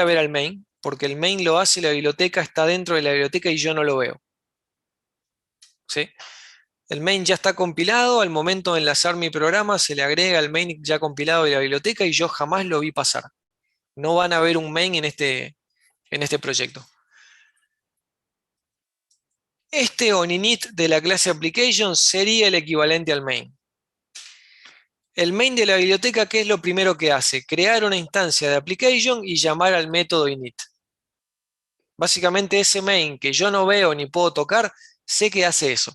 ver al main, porque el main lo hace la biblioteca, está dentro de la biblioteca y yo no lo veo. ¿Sí? El main ya está compilado, al momento de enlazar mi programa se le agrega el main ya compilado de la biblioteca y yo jamás lo vi pasar. No van a ver un main en este proyecto. Este ONINIT de la clase application sería el equivalente al main. El main de la biblioteca, ¿qué es lo primero que hace? Crear una instancia de application y llamar al método init. Básicamente ese main que yo no veo ni puedo tocar, sé que hace eso.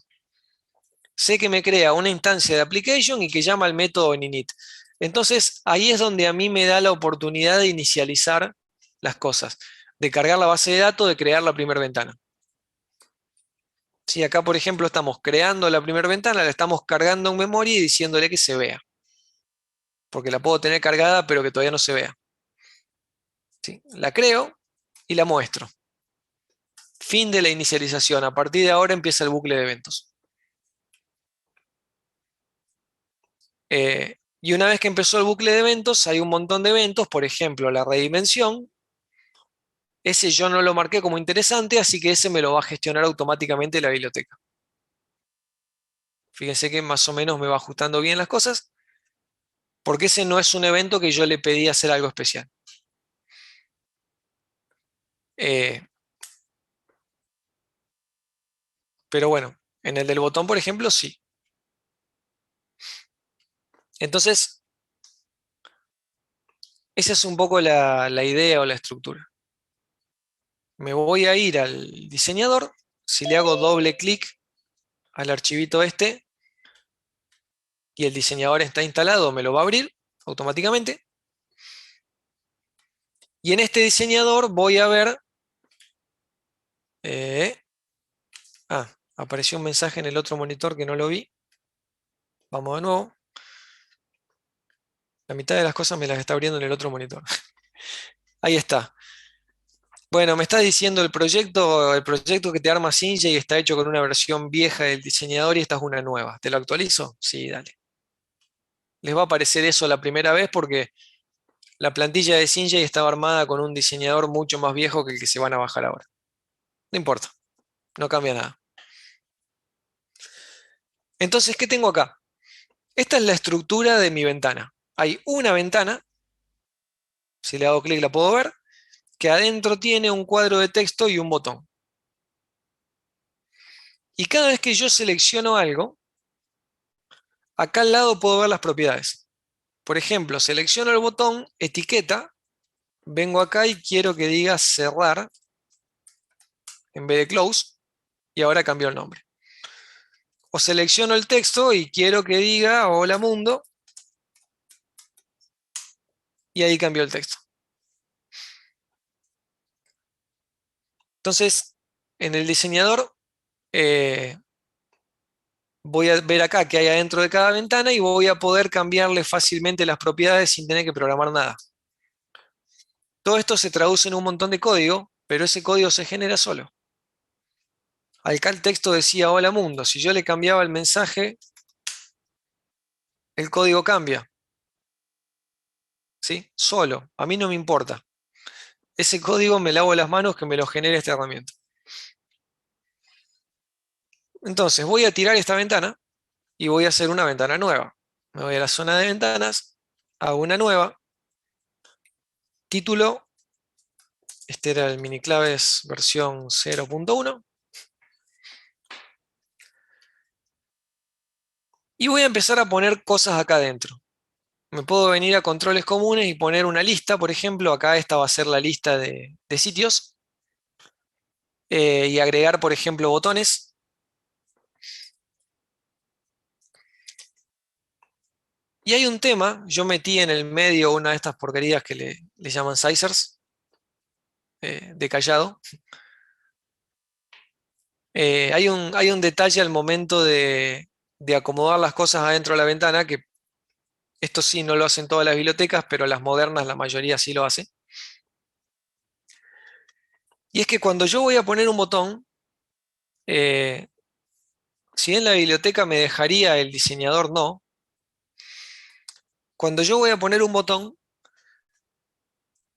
Sé que me crea una instancia de application y que llama al método init. Entonces ahí es donde a mí me da la oportunidad de inicializar las cosas, de cargar la base de datos, de crear la primera ventana. Si acá, por ejemplo, estamos creando la primera ventana, la estamos cargando en memoria y diciéndole que se vea. Porque la puedo tener cargada, pero que todavía no se vea. ¿Sí? La creo y la muestro. Fin de la inicialización. A partir de ahora empieza el bucle de eventos. Y una vez que empezó el bucle de eventos, hay un montón de eventos, por ejemplo, la redimensión. Ese yo no lo marqué como interesante, así que ese me lo va a gestionar automáticamente la biblioteca. Fíjense que más o menos me va ajustando bien las cosas, porque ese no es un evento que yo le pedí hacer algo especial. Eh, pero bueno, en el del botón, por ejemplo, sí. Entonces, esa es un poco la idea o la estructura. Me voy a ir al diseñador. Si le hago doble clic al archivito este y el diseñador está instalado, me lo va a abrir automáticamente. Y en este diseñador voy a ver... apareció un mensaje en el otro monitor que no lo vi. Vamos de nuevo. La mitad de las cosas me las está abriendo en el otro monitor. Ahí está. Bueno, me está diciendo el proyecto que te arma Sinja y está hecho con una versión vieja del diseñador y esta es una nueva. ¿Te lo actualizo? Sí, dale. Les va a aparecer eso la primera vez porque la plantilla de Sinja estaba armada con un diseñador mucho más viejo que el que se van a bajar ahora. No importa, no cambia nada. Entonces, ¿qué tengo acá? Esta es la estructura de mi ventana. Hay una ventana, si le hago clic la puedo ver, que adentro tiene un cuadro de texto y un botón. Y cada vez que yo selecciono algo, acá al lado puedo ver las propiedades. Por ejemplo, selecciono el botón etiqueta, vengo acá y quiero que diga cerrar en vez de close, y ahora cambió el nombre. O selecciono el texto y quiero que diga hola mundo, y ahí cambió el texto. Entonces, en el diseñador voy a ver acá qué hay adentro de cada ventana y voy a poder cambiarle fácilmente las propiedades sin tener que programar nada. Todo esto se traduce en un montón de código, pero ese código se genera solo. Acá el texto decía hola mundo. Si yo le cambiaba el mensaje, el código cambia. ¿Sí? Solo. A mí no me importa. Ese código me lavo las manos que me lo genere esta herramienta. Entonces voy a tirar esta ventana y voy a hacer una ventana nueva. Me voy a la zona de ventanas, hago una nueva. Título. Este era el miniclaves versión 0.1. Y voy a empezar a poner cosas acá adentro. Me puedo venir a controles comunes y poner una lista, por ejemplo, acá esta va a ser la lista de sitios, y agregar, por ejemplo, botones. Y hay un tema, yo metí en el medio una de estas porquerías que le llaman sizers, de callado. Hay un detalle al momento de acomodar las cosas adentro de la ventana, que esto sí no lo hacen todas las bibliotecas, pero las modernas la mayoría sí lo hace. Y es que cuando yo voy a poner un botón, eh, si en la biblioteca me dejaría, el diseñador no. Cuando yo voy a poner un botón,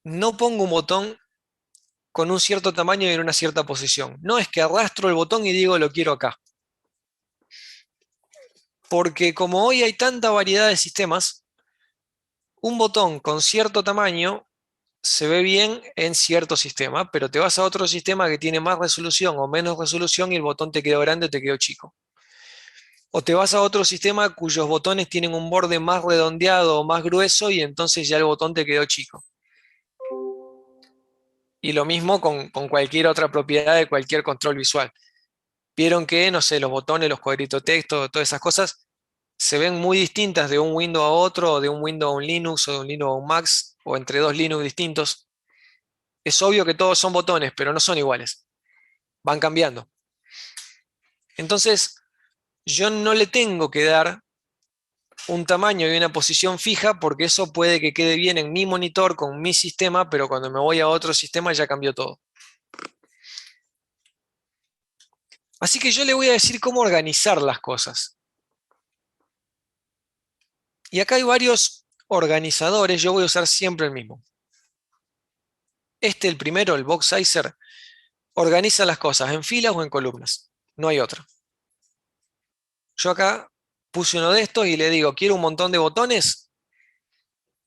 no pongo un botón con un cierto tamaño y en una cierta posición. No es que arrastro el botón y digo lo quiero acá. Porque como hoy hay tanta variedad de sistemas, un botón con cierto tamaño se ve bien en cierto sistema, pero te vas a otro sistema que tiene más resolución o menos resolución y el botón te quedó grande o te quedó chico. O te vas a otro sistema cuyos botones tienen un borde más redondeado o más grueso y entonces ya el botón te quedó chico. Y lo mismo con cualquier otra propiedad de cualquier control visual. Vieron que, no sé, los botones, los cuadritos de texto, todas esas cosas se ven muy distintas de un Windows a otro, o de un Windows a un Linux, o de un Linux a un Mac, o entre dos Linux distintos. Es obvio que todos son botones, pero no son iguales. Van cambiando. Entonces, yo no le tengo que dar un tamaño y una posición fija porque eso puede que quede bien en mi monitor con mi sistema, pero cuando me voy a otro sistema ya cambió todo. Así que yo le voy a decir cómo organizar las cosas. Y acá hay varios organizadores, yo voy a usar siempre el mismo. El primero, el Box Sizer, organiza las cosas en filas o en columnas. No hay otro. Yo acá puse uno de estos y le digo, quiero un montón de botones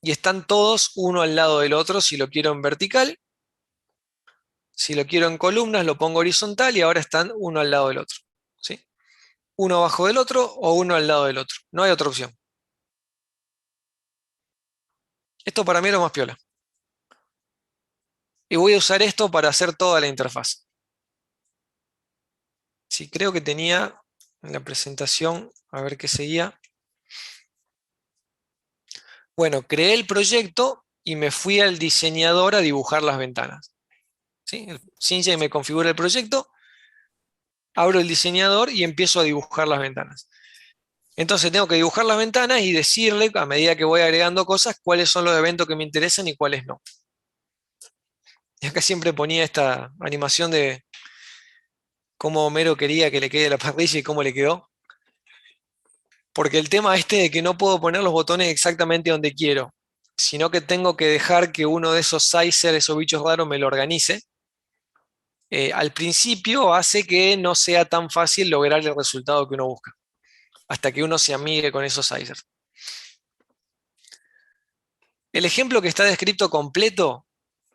y están todos uno al lado del otro si lo quiero en vertical. Si lo quiero en columnas, lo pongo horizontal y ahora están uno al lado del otro. ¿Sí? Uno abajo del otro o uno al lado del otro. No hay otra opción. Esto para mí es lo más piola. Y voy a usar esto para hacer toda la interfaz. Sí, creo que tenía en la presentación, a ver qué seguía. Bueno, creé el proyecto y me fui al diseñador a dibujar las ventanas. ¿Sí? El Cintia me configura el proyecto, abro el diseñador y empiezo a dibujar las ventanas. Entonces tengo que dibujar las ventanas y decirle, a medida que voy agregando cosas, cuáles son los eventos que me interesan y cuáles no. Y acá siempre ponía esta animación de cómo Homero quería que le quede la parrilla y cómo le quedó. Porque el tema de que no puedo poner los botones exactamente donde quiero, sino que tengo que dejar que uno de esos sizers, esos bichos raros, me lo organice. Al principio hace que no sea tan fácil lograr el resultado que uno busca, hasta que uno se amigue con esos sizers. El ejemplo que está descrito completo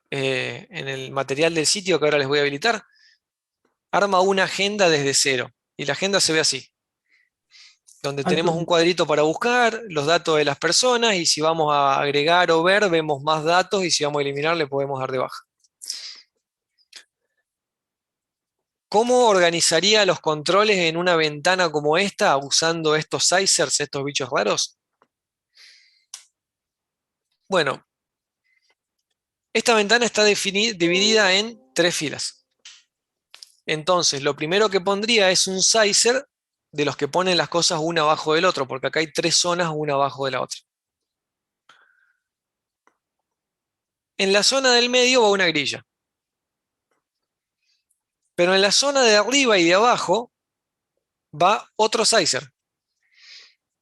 en el material del sitio que ahora les voy a habilitar, arma una agenda desde cero. Y la agenda se ve así, donde tenemos un Alto, cuadrito para buscar los datos de las personas y si vamos a agregar o ver, vemos más datos y si vamos a eliminar, le podemos dar de baja. ¿Cómo organizaría los controles en una ventana como esta usando estos sizers, estos bichos raros? Bueno, esta ventana está dividida en tres filas. Entonces, lo primero que pondría es un sizer de los que ponen las cosas una abajo del otro, porque acá hay tres zonas una abajo de la otra. En la zona del medio va una grilla. Pero en la zona de arriba y de abajo va otro sizer.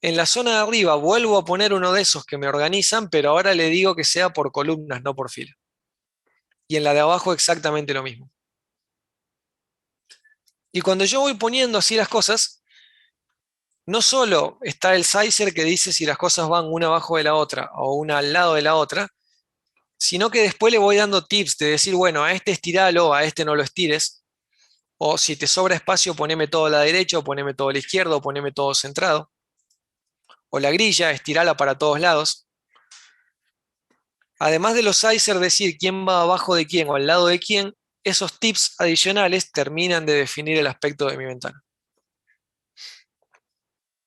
En la zona de arriba vuelvo a poner uno de esos que me organizan, pero ahora le digo que sea por columnas, no por fila. Y en la de abajo exactamente lo mismo. Y cuando yo voy poniendo así las cosas, no solo está el sizer que dice si las cosas van una abajo de la otra o una al lado de la otra, sino que después le voy dando tips de decir, bueno, a este estiralo, a este no lo estires, o si te sobra espacio, poneme todo a la derecha, o poneme todo a la izquierda, o poneme todo centrado, o la grilla, estirala para todos lados. Además de los sizers, decir quién va abajo de quién o al lado de quién, esos tips adicionales terminan de definir el aspecto de mi ventana.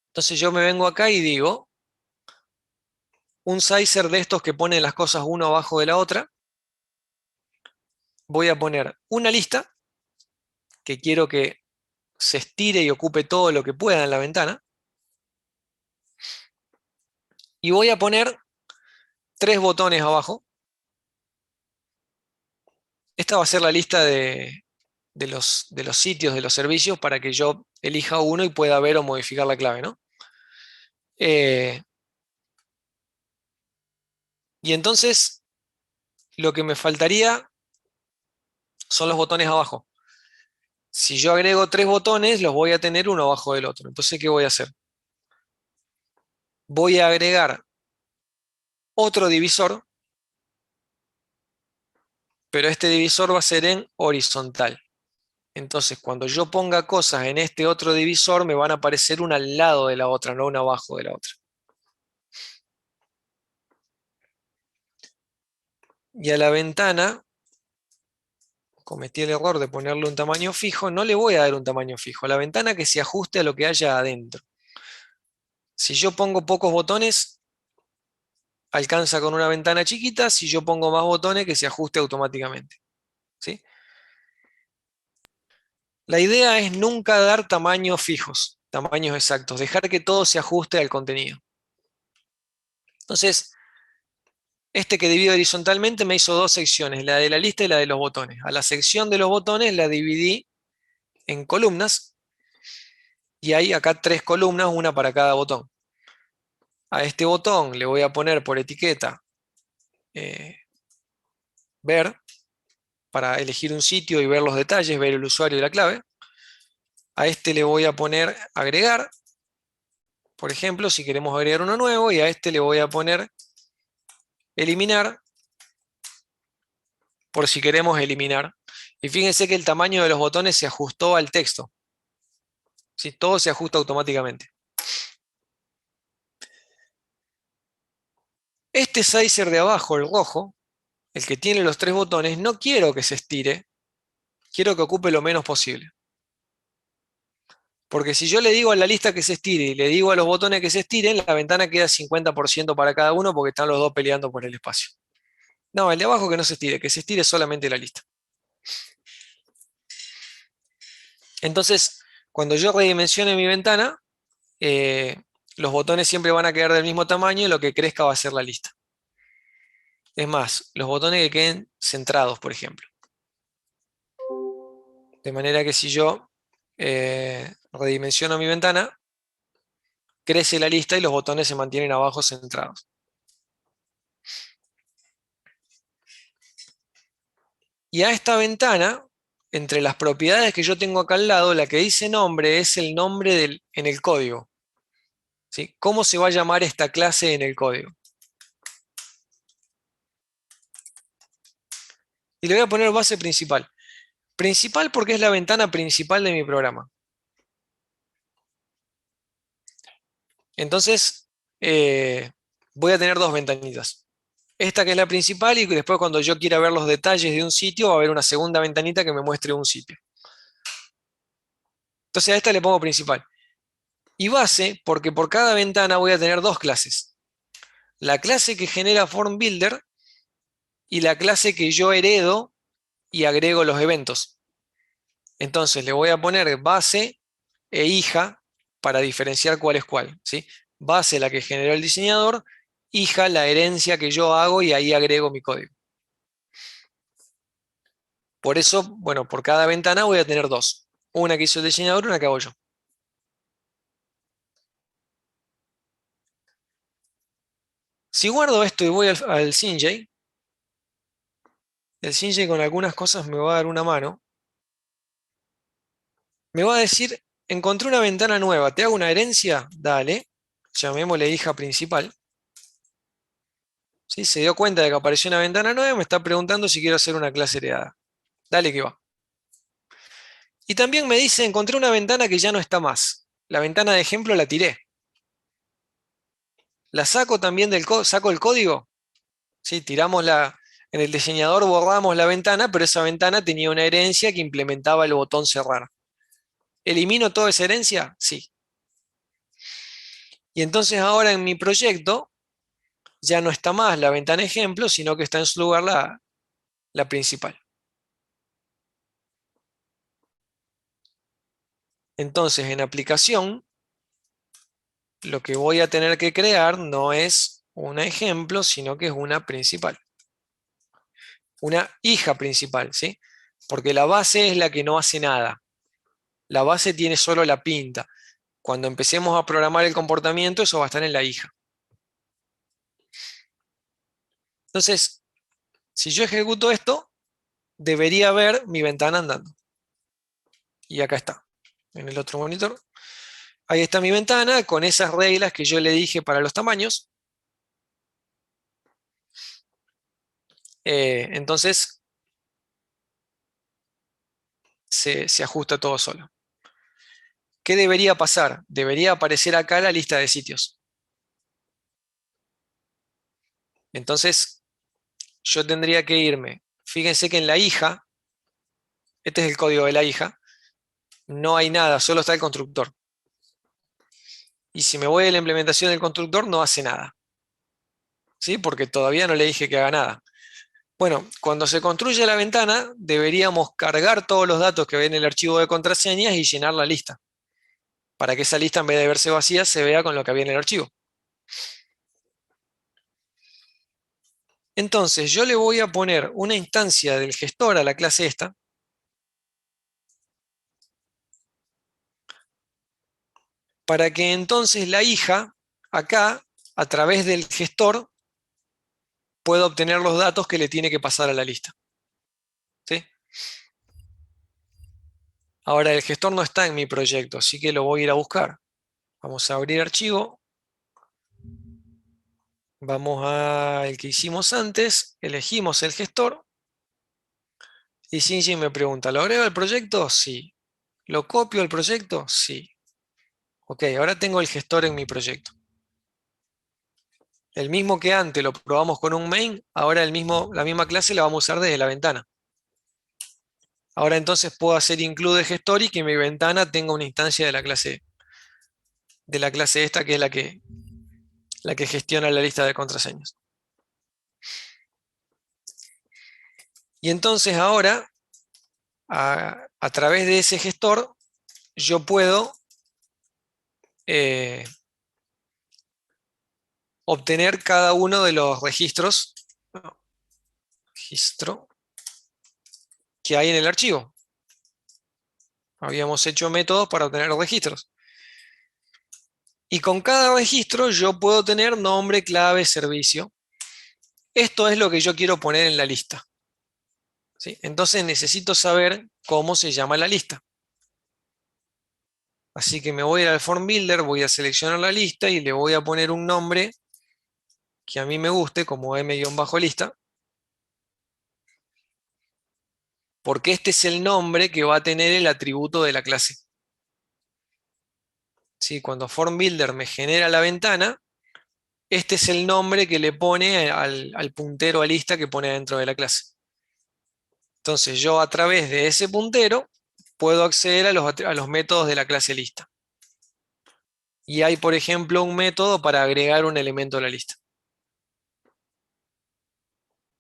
Entonces yo me vengo acá y digo, un sizer de estos que ponen las cosas uno abajo de la otra, voy a poner una lista que quiero que se estire y ocupe todo lo que pueda en la ventana, y voy a poner tres botones abajo. Esta va a ser la lista de los sitios, de los servicios, para que yo elija uno y pueda ver o modificar la clave, ¿no? Eh, y entonces lo que me faltaría son los botones abajo. Si yo agrego tres botones, los voy a tener uno abajo del otro. Entonces, ¿qué voy a hacer? Voy a agregar otro divisor, pero este divisor va a ser en horizontal. Entonces, cuando yo ponga cosas en este otro divisor, me van a aparecer una al lado de la otra, no una abajo de la otra. Y a la ventana, cometí el error de ponerle un tamaño fijo, no le voy a dar un tamaño fijo. A la ventana que se ajuste a lo que haya adentro. Si yo pongo pocos botones, alcanza con una ventana chiquita. Si yo pongo más botones, que se ajuste automáticamente. ¿Sí? La idea es nunca dar tamaños fijos, tamaños exactos, dejar que todo se ajuste al contenido. Entonces, este que divido horizontalmente me hizo dos secciones, la de la lista y la de los botones. A la sección de los botones la dividí en columnas y hay acá tres columnas, una para cada botón. A este botón le voy a poner por etiqueta eh, ver, para elegir un sitio y ver los detalles, ver el usuario y la clave. A este le voy a poner agregar, por ejemplo, si queremos agregar uno nuevo, y a este le voy a poner eliminar, por si queremos eliminar. Y fíjense que el tamaño de los botones se ajustó al texto. ¿Sí? Todo se ajusta automáticamente. Este sizer de abajo, el rojo, el que tiene los tres botones, no quiero que se estire, quiero que ocupe lo menos posible. Porque si yo le digo a la lista que se estire y le digo a los botones que se estiren, la ventana queda 50% para cada uno porque están los dos peleando por el espacio. No, el de abajo que se estire solamente la lista. Entonces, cuando yo redimensione mi ventana, los botones siempre van a quedar del mismo tamaño y lo que crezca va a ser la lista. Es más, los botones que queden centrados, por ejemplo. De manera que si yo redimensiono mi ventana, crece la lista y los botones se mantienen abajo centrados. Y a esta ventana, entre las propiedades que yo tengo acá al lado, la que dice nombre es el nombre en el código. ¿Sí? ¿Cómo se va a llamar esta clase en el código? Y le voy a poner base principal. Principal porque es la ventana principal de mi programa. Entonces, voy a tener dos ventanitas. Esta que es la principal y después cuando yo quiera ver los detalles de un sitio va a haber una segunda ventanita que me muestre un sitio. Entonces a esta le pongo principal. Y base porque por cada ventana voy a tener dos clases. La clase que genera Form Builder y la clase que yo heredo y agrego los eventos. Entonces le voy a poner base e hija para diferenciar cuál es cuál, ¿sí? Base la que generó el diseñador, hija la herencia que yo hago y ahí agrego mi código. Por eso, bueno, por cada ventana voy a tener dos. Una que hizo el diseñador y una que hago yo. Si guardo esto y voy al Synj, el Synj con algunas cosas me va a dar una mano. Me va a decir, encontré una ventana nueva, ¿te hago una herencia? Dale, llamémosle hija principal. ¿Sí? Se dio cuenta de que apareció una ventana nueva, me está preguntando si quiero hacer una clase heredada. Dale que va. Y también me dice, encontré una ventana que ya no está más. La ventana de ejemplo la tiré. La saco también saco el código. ¿Sí? En el diseñador borramos la ventana, pero esa ventana tenía una herencia que implementaba el botón cerrar. ¿Elimino toda esa herencia? Sí. Y entonces ahora en mi proyecto ya no está más la ventana ejemplo, sino que está en su lugar la principal. Entonces en aplicación, lo que voy a tener que crear no es un ejemplo, sino que es una principal. Una hija principal, ¿sí? Porque la base es la que no hace nada. La base tiene solo la pinta. Cuando empecemos a programar el comportamiento, eso va a estar en la hija. Entonces, si yo ejecuto esto, debería ver mi ventana andando. Y acá está, en el otro monitor. Ahí está mi ventana con esas reglas que yo le dije para los tamaños. Entonces, se ajusta todo solo. ¿Qué debería pasar? Debería aparecer acá la lista de sitios. Entonces, yo tendría que irme. Fíjense que en la hija, este es el código de la hija, no hay nada, solo está el constructor. Y si me voy a la implementación del constructor, no hace nada. ¿Sí? Porque todavía no le dije que haga nada. Bueno, cuando se construye la ventana, deberíamos cargar todos los datos que ven en el archivo de contraseñas y llenar la lista, para que esa lista, en vez de verse vacía, se vea con lo que había en el archivo. Entonces, yo le voy a poner una instancia del gestor a la clase esta, para que entonces la hija, acá, a través del gestor, pueda obtener los datos que le tiene que pasar a la lista. ¿Sí? Ahora, el gestor no está en mi proyecto, así que lo voy a ir a buscar. Vamos a abrir archivo. Vamos al que hicimos antes, elegimos el gestor. Y Shinji me pregunta, ¿lo agrego al proyecto? Sí. ¿Lo copio al proyecto? Sí. Ok, ahora tengo el gestor en mi proyecto. El mismo que antes lo probamos con un main, ahora la misma clase la vamos a usar desde la ventana. Ahora entonces puedo hacer include gestor y que mi ventana tenga una instancia de la clase esta, que es la que gestiona la lista de contraseñas. Y entonces ahora, a través de ese gestor, yo puedo obtener cada uno de los registros, registro, que hay en el archivo. Habíamos hecho métodos para obtener registros. Y con cada registro yo puedo tener nombre, clave, servicio. Esto es lo que yo quiero poner en la lista. ¿Sí? Entonces necesito saber cómo se llama la lista. Así que me voy a ir al Form Builder, voy a seleccionar la lista y le voy a poner un nombre que a mí me guste, como m-lista, porque este es el nombre que va a tener el atributo de la clase. ¿Sí? Cuando Form Builder me genera la ventana, este es el nombre que le pone al puntero a lista que pone dentro de la clase. Entonces yo a través de ese puntero puedo acceder a los métodos de la clase lista. Y hay, por ejemplo, un método para agregar un elemento a la lista.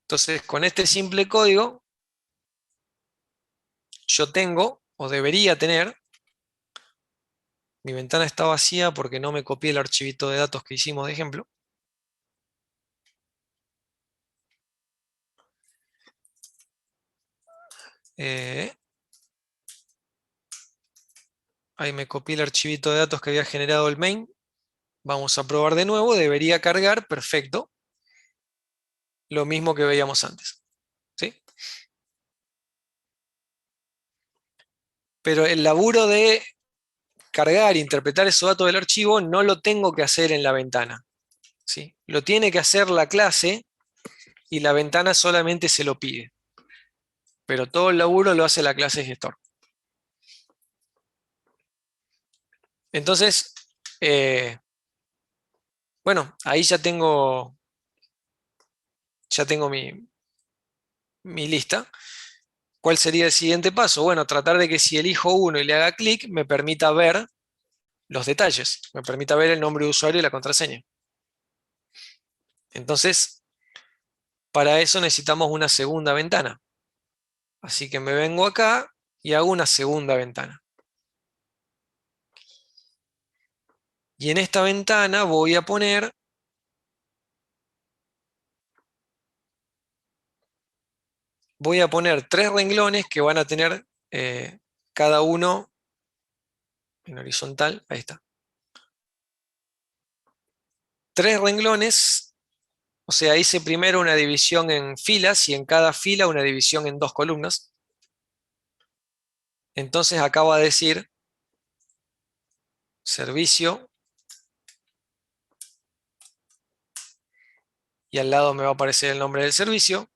Entonces, con este simple código, yo tengo, o debería tener, mi ventana está vacía porque no me copié el archivito de datos que hicimos de ejemplo. Ahí me copié el archivito de datos que había generado el main. Vamos a probar de nuevo, debería cargar, perfecto. Lo mismo que veíamos antes. ¿Sí? Pero el laburo de cargar e interpretar esos datos del archivo no lo tengo que hacer en la ventana. ¿Sí? Lo tiene que hacer la clase y la ventana solamente se lo pide. Pero todo el laburo lo hace la clase gestor. Entonces, bueno, ahí ya tengo mi lista. ¿Cuál sería el siguiente paso? Bueno, tratar de que si elijo uno y le haga clic, me permita ver los detalles, me permita ver el nombre de usuario y la contraseña. Entonces, para eso necesitamos una segunda ventana. Así que me vengo acá y hago una segunda ventana. Y en esta ventana voy a poner tres renglones que van a tener cada uno en horizontal. Ahí está. Tres renglones, o sea, hice primero una división en filas y en cada fila una división en dos columnas. Entonces acá va a decir servicio y al lado me va a aparecer el nombre del servicio.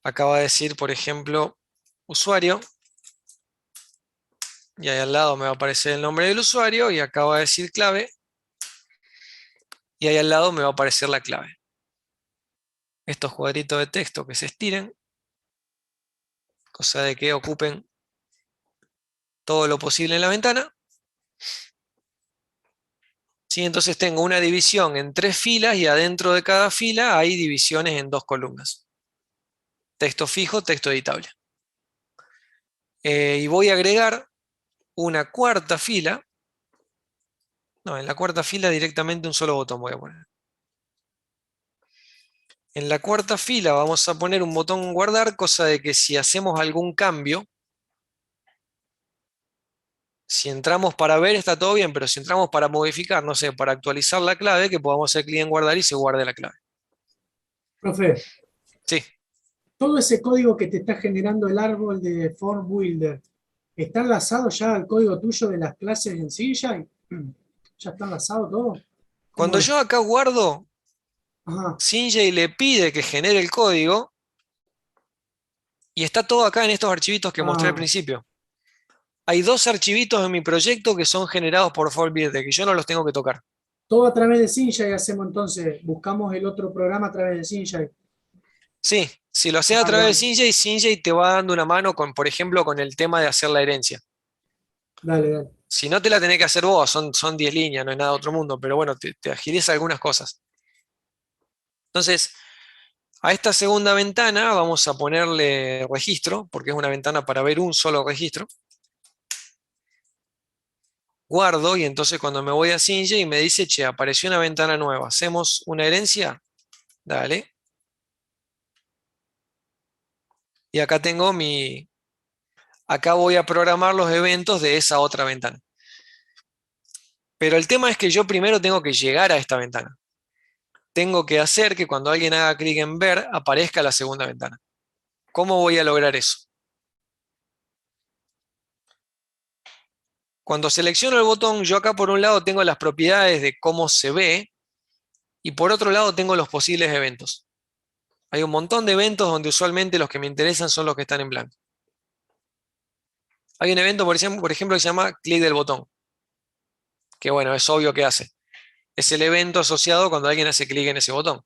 Acá va a decir, por ejemplo, usuario. y ahí al lado me va a aparecer el nombre del usuario, y acá va a decir clave, y ahí al lado me va a aparecer la clave. Estos cuadritos de texto que se estiren, cosa de que ocupen todo lo posible en la ventana. ¿Sí? Entonces tengo una división en 3 filas y adentro de cada fila hay divisiones en 2 columnas. Texto fijo, texto editable. Y voy a agregar una cuarta fila. No, en la cuarta fila directamente un solo botón voy a poner. En la cuarta fila vamos a poner un botón guardar, cosa de que si hacemos algún cambio, si entramos para ver está todo bien, pero si entramos para modificar, no sé, para actualizar la clave, que podamos hacer clic en guardar y se guarde la clave. Profe, Sí, todo ese código que te está generando el árbol de Form Builder, ¿está enlazado ya al código tuyo de las clases en sí? ¿Ya está enlazado todo? ¿Cómo cuando es? yo acá guardo, Ajá. Sinjay le pide que genere el código y está todo acá en estos archivitos que mostré al Ah, principio. Hay 2 archivitos en mi proyecto que son generados por FormBuilder, que yo no los tengo que tocar. todo a través de Sinjay hacemos entonces, buscamos el otro programa a través de Sinjay. Sí, si lo haces a Dale, través de dale, Sinjay, Sinjay te va dando una mano con, por ejemplo, con el tema de hacer la herencia. dale, dale. Si no te la tenés que hacer vos, son 10 líneas, no es nada de otro mundo, pero bueno, te agiliza algunas cosas. Entonces, a esta segunda ventana vamos a ponerle registro, porque es una ventana para ver un solo registro. Guardo y entonces cuando me voy a Sinjay me dice, che, apareció una ventana nueva, ¿hacemos una herencia? Dale. Y acá tengo acá voy a programar los eventos de esa otra ventana. Pero el tema es que yo primero tengo que llegar a esta ventana. Tengo que hacer que cuando alguien haga clic en ver, aparezca la segunda ventana. ¿Cómo voy a lograr eso? Cuando selecciono el botón, yo acá por un lado tengo las propiedades de cómo se ve y por otro lado tengo los posibles eventos. Hay un montón de eventos donde usualmente los que me interesan son los que están en blanco. Hay un evento, por ejemplo, que se llama clic del botón, que bueno, es obvio que hace. Es el evento asociado cuando alguien hace clic en ese botón.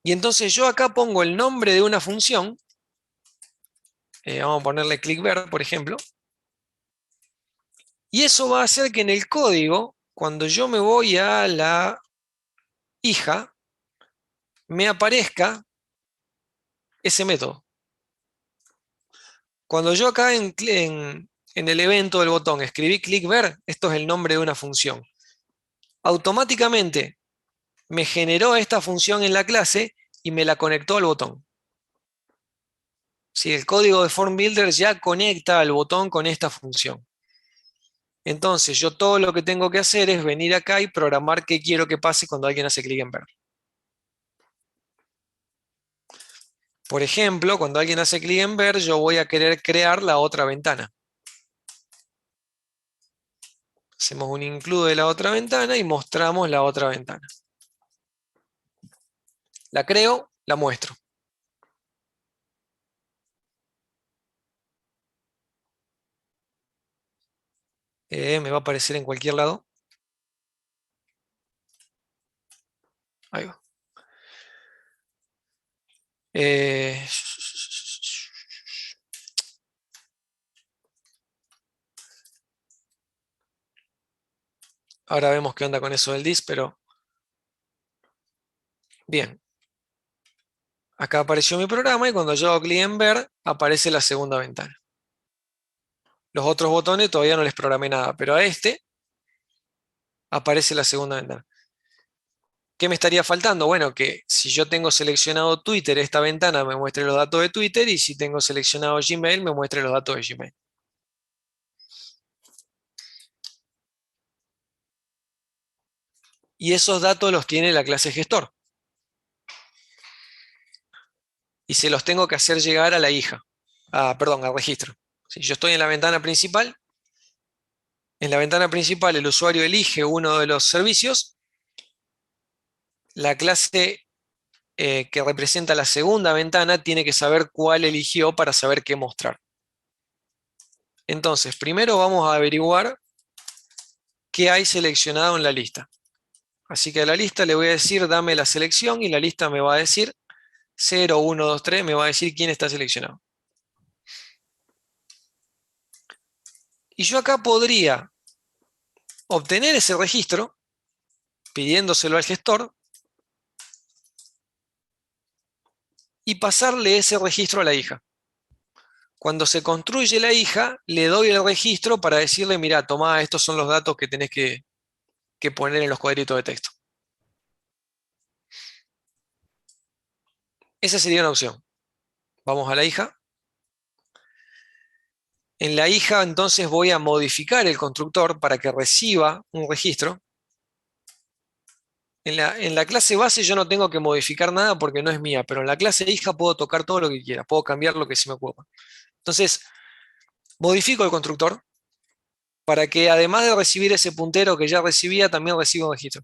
Y entonces yo acá pongo el nombre de una función, vamos a ponerle clic ver, por ejemplo, y eso va a hacer que en el código, cuando yo me voy a la hija, me aparezca ese método. Cuando yo acá en el evento del botón escribí clic ver, esto es el nombre de una función. Automáticamente me generó esta función en la clase y me la conectó al botón. Si el código de Form Builder ya conecta al botón con esta función. Entonces yo todo lo que tengo que hacer es venir acá y programar qué quiero que pase cuando alguien hace clic en ver. Por ejemplo, cuando alguien hace clic en ver, yo voy a querer crear la otra ventana. Hacemos un include de la otra ventana y mostramos la otra ventana. La creo, la muestro. Me va a aparecer en cualquier lado. Ahí va. Eh, Ahora vemos qué onda con eso del dis, pero bien. Acá apareció mi programa y cuando yo hago clic en ver, aparece la segunda ventana. Los otros botones todavía no les programé nada, pero a este aparece la segunda ventana. ¿Qué me estaría faltando? Bueno, que si yo tengo seleccionado Twitter, esta ventana me muestre los datos de Twitter y si tengo seleccionado Gmail, me muestre los datos de Gmail. Y esos datos los tiene la clase gestor. Y se los tengo que hacer llegar a la hija. Perdón, al registro. Si yo estoy en la ventana principal el usuario elige uno de los servicios, la clase que representa la segunda ventana tiene que saber cuál eligió para saber qué mostrar. Entonces, primero vamos a averiguar qué hay seleccionado en la lista. Así que a la lista le voy a decir, dame la selección, y la lista me va a decir 0, 1, 2, 3, me va a decir quién está seleccionado. Y yo acá podría obtener ese registro pidiéndoselo al gestor y pasarle ese registro a la hija. Cuando se construye la hija, le doy el registro para decirle, mira, tomá, estos son los datos que tenés que poner en los cuadritos de texto. Esa sería una opción. Vamos a la hija. En la hija entonces voy a modificar el constructor para que reciba un registro. En la clase base yo no tengo que modificar nada porque no es mía, pero en la clase hija puedo tocar todo lo que quiera, puedo cambiar lo que se me ocurra. Entonces, modifico el constructor para que además de recibir ese puntero que ya recibía, también reciba un registro.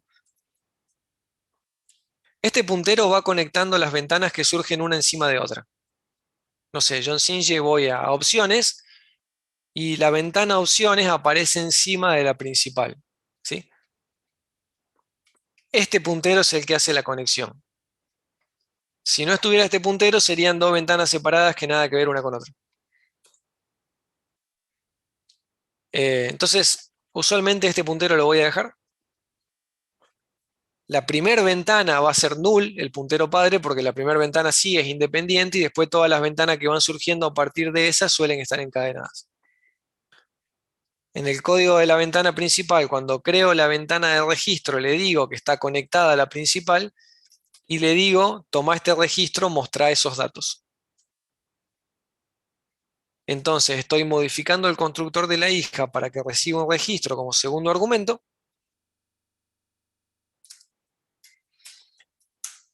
Este puntero va conectando las ventanas que surgen una encima de otra. No sé, yo en Singe voy a opciones y la ventana opciones aparece encima de la principal, ¿sí? Este puntero es el que hace la conexión. Si no estuviera este puntero, serían dos ventanas separadas que nada que ver una con otra. Entonces, usualmente este puntero lo voy a dejar. La primera ventana va a ser null, el puntero padre, porque la primera ventana sí es independiente y después todas las ventanas que van surgiendo a partir de esa suelen estar encadenadas. En el código de la ventana principal, cuando creo la ventana de registro, le digo que está conectada a la principal y le digo, toma este registro, mostrá esos datos. Entonces estoy modificando el constructor de la hija para que reciba un registro como segundo argumento.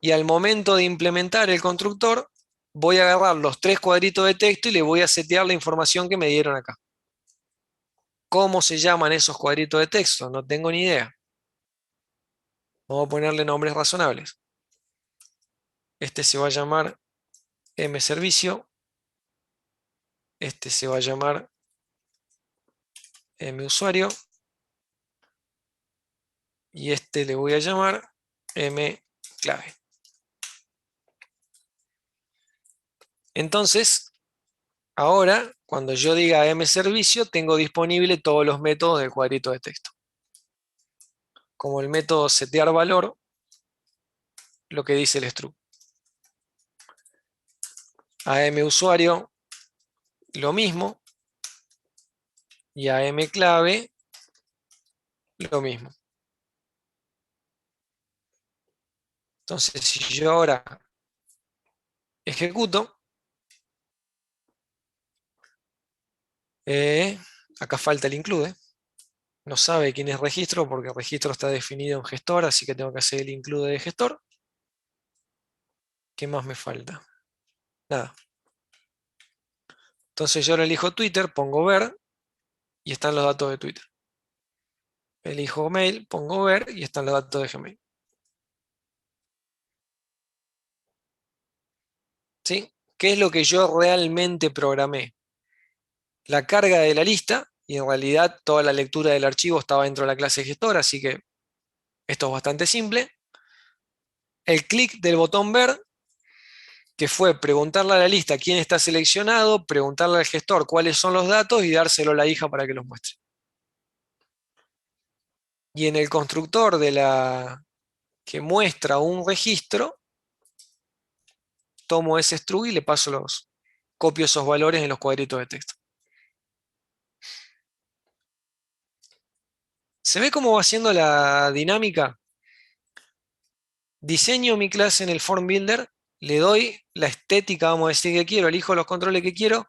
Y al momento de implementar el constructor, voy a agarrar los tres cuadritos de texto y le voy a setear la información que me dieron acá. ¿Cómo se llaman esos cuadritos de texto? No tengo ni idea. Vamos a ponerle nombres razonables. Este se va a llamar mServicio. Este se va a llamar mUsuario. Y este le voy a llamar mClave. Entonces, ahora, cuando yo diga mServicio, tengo disponible todos los métodos del cuadrito de texto. Como el método setearValor, lo que dice el struct. A mUsuario, lo mismo. Y a mClave, lo mismo. Entonces, si yo ahora ejecuto, acá falta el include. No sabe quién es registro porque el registro está definido en gestor, así que tengo que hacer el include de gestor. ¿Qué más me falta? Nada. Entonces yo ahora elijo Twitter, pongo ver y están los datos de Twitter. Elijo mail, pongo ver y están los datos de Gmail. ¿Sí? ¿Qué es lo que yo realmente programé? La carga de la lista, y en realidad toda la lectura del archivo estaba dentro de la clase gestor, así que esto es bastante simple. El clic del botón ver, que fue preguntarle a la lista quién está seleccionado, preguntarle al gestor cuáles son los datos y dárselo a la hija para que los muestre. Y en el constructor de la que muestra un registro, tomo ese struct y le paso copio esos valores en los cuadritos de texto. ¿Se ve cómo va haciendo la dinámica? Diseño mi clase en el Form Builder, le doy la estética, vamos a decir que quiero, elijo los controles que quiero,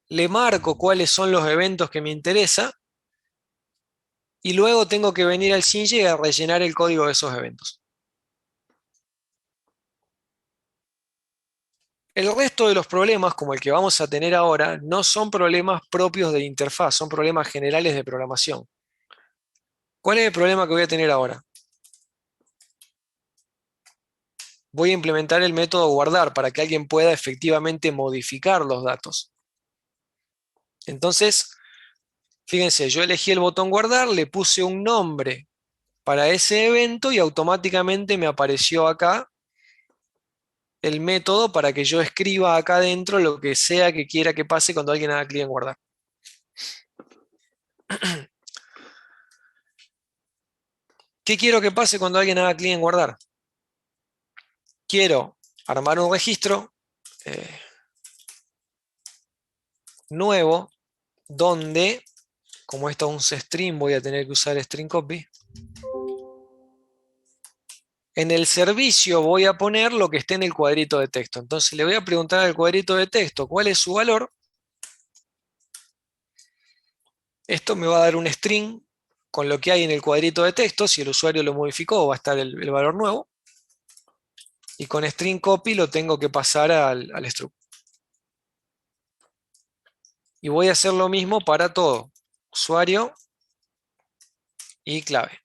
le marco cuáles son los eventos que me interesa y luego tengo que venir al Singe a rellenar el código de esos eventos. El resto de los problemas, como el que vamos a tener ahora, no son problemas propios de interfaz, son problemas generales de programación. ¿Cuál es el problema que voy a tener ahora? Voy a implementar el método guardar para que alguien pueda efectivamente modificar los datos. Entonces, Fíjense, yo elegí el botón guardar, le puse un nombre para ese evento y automáticamente me apareció acá el método para que yo escriba acá adentro lo que sea que quiera que pase cuando alguien haga clic en guardar. ¿Qué quiero que pase cuando alguien haga clic en guardar? Quiero armar un registro nuevo donde, como esto es un string, voy a tener que usar string copy. En el servicio voy a poner lo que esté en el cuadrito de texto. Entonces le voy a preguntar al cuadrito de texto cuál es su valor. Esto me va a dar un string con lo que hay en el cuadrito de texto. Si el usuario lo modificó, va a estar el valor nuevo. Y con string copy lo tengo que pasar al struct. Y voy a hacer lo mismo para todo. Usuario y clave.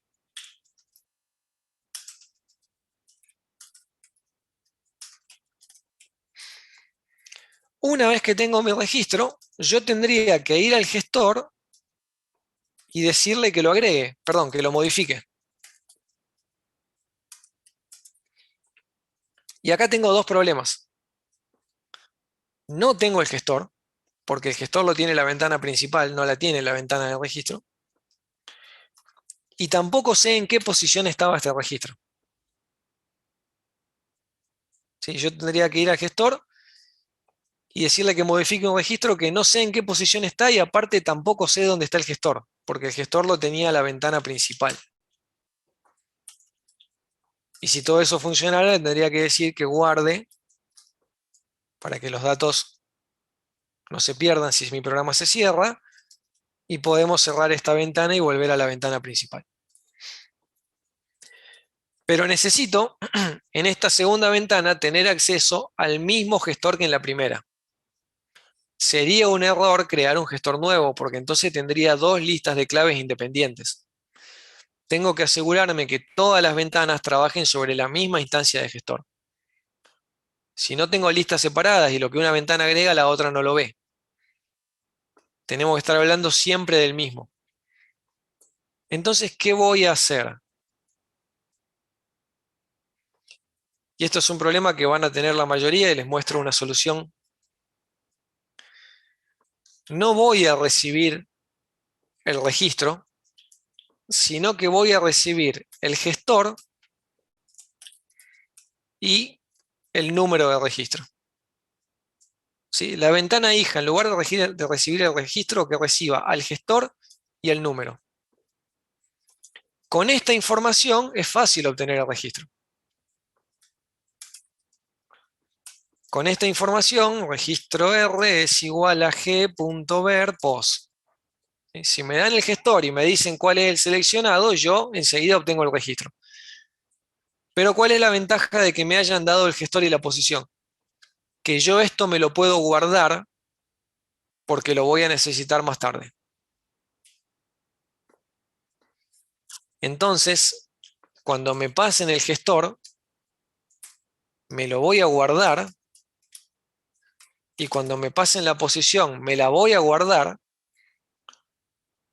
Una vez que tengo mi registro, yo tendría que ir al gestor y decirle que lo agregue, perdón, que lo modifique. Y acá tengo dos problemas. No tengo el gestor, porque el gestor lo tiene en la ventana principal, no la tiene en la ventana del registro. Y tampoco sé en qué posición estaba este registro. ¿Sí? Yo tendría que ir al gestor y decirle que modifique un registro que no sé en qué posición está y aparte tampoco sé dónde está el gestor, porque el gestor lo tenía en la ventana principal. Y si todo eso funcionara, tendría que decir que guarde para que los datos no se pierdan si mi programa se cierra y podemos cerrar esta ventana y volver a la ventana principal. Pero necesito en esta segunda ventana tener acceso al mismo gestor que en la primera. Sería un error crear un gestor nuevo porque entonces tendría dos listas de claves independientes. Tengo que asegurarme que todas las ventanas trabajen sobre la misma instancia de gestor. Si no tengo listas separadas y lo que una ventana agrega, la otra no lo ve. Tenemos que estar hablando siempre del mismo. Entonces, ¿qué voy a hacer? Y esto es un problema que van a tener la mayoría y les muestro una solución. No voy a recibir el registro, sino que voy a recibir el gestor y el número de registro. ¿Sí? La ventana hija, en lugar de recibir el registro, que reciba al gestor y el número. Con esta información es fácil obtener el registro. Con esta información, registro R es igual a g.ver pos. Si me dan el gestor y me dicen cuál es el seleccionado, yo enseguida obtengo el registro. Pero ¿cuál es la ventaja de que me hayan dado el gestor y la posición? Que yo esto me lo puedo guardar porque lo voy a necesitar más tarde. Entonces, cuando me pasen el gestor, me lo voy a guardar y cuando me pasen la posición, me la voy a guardar,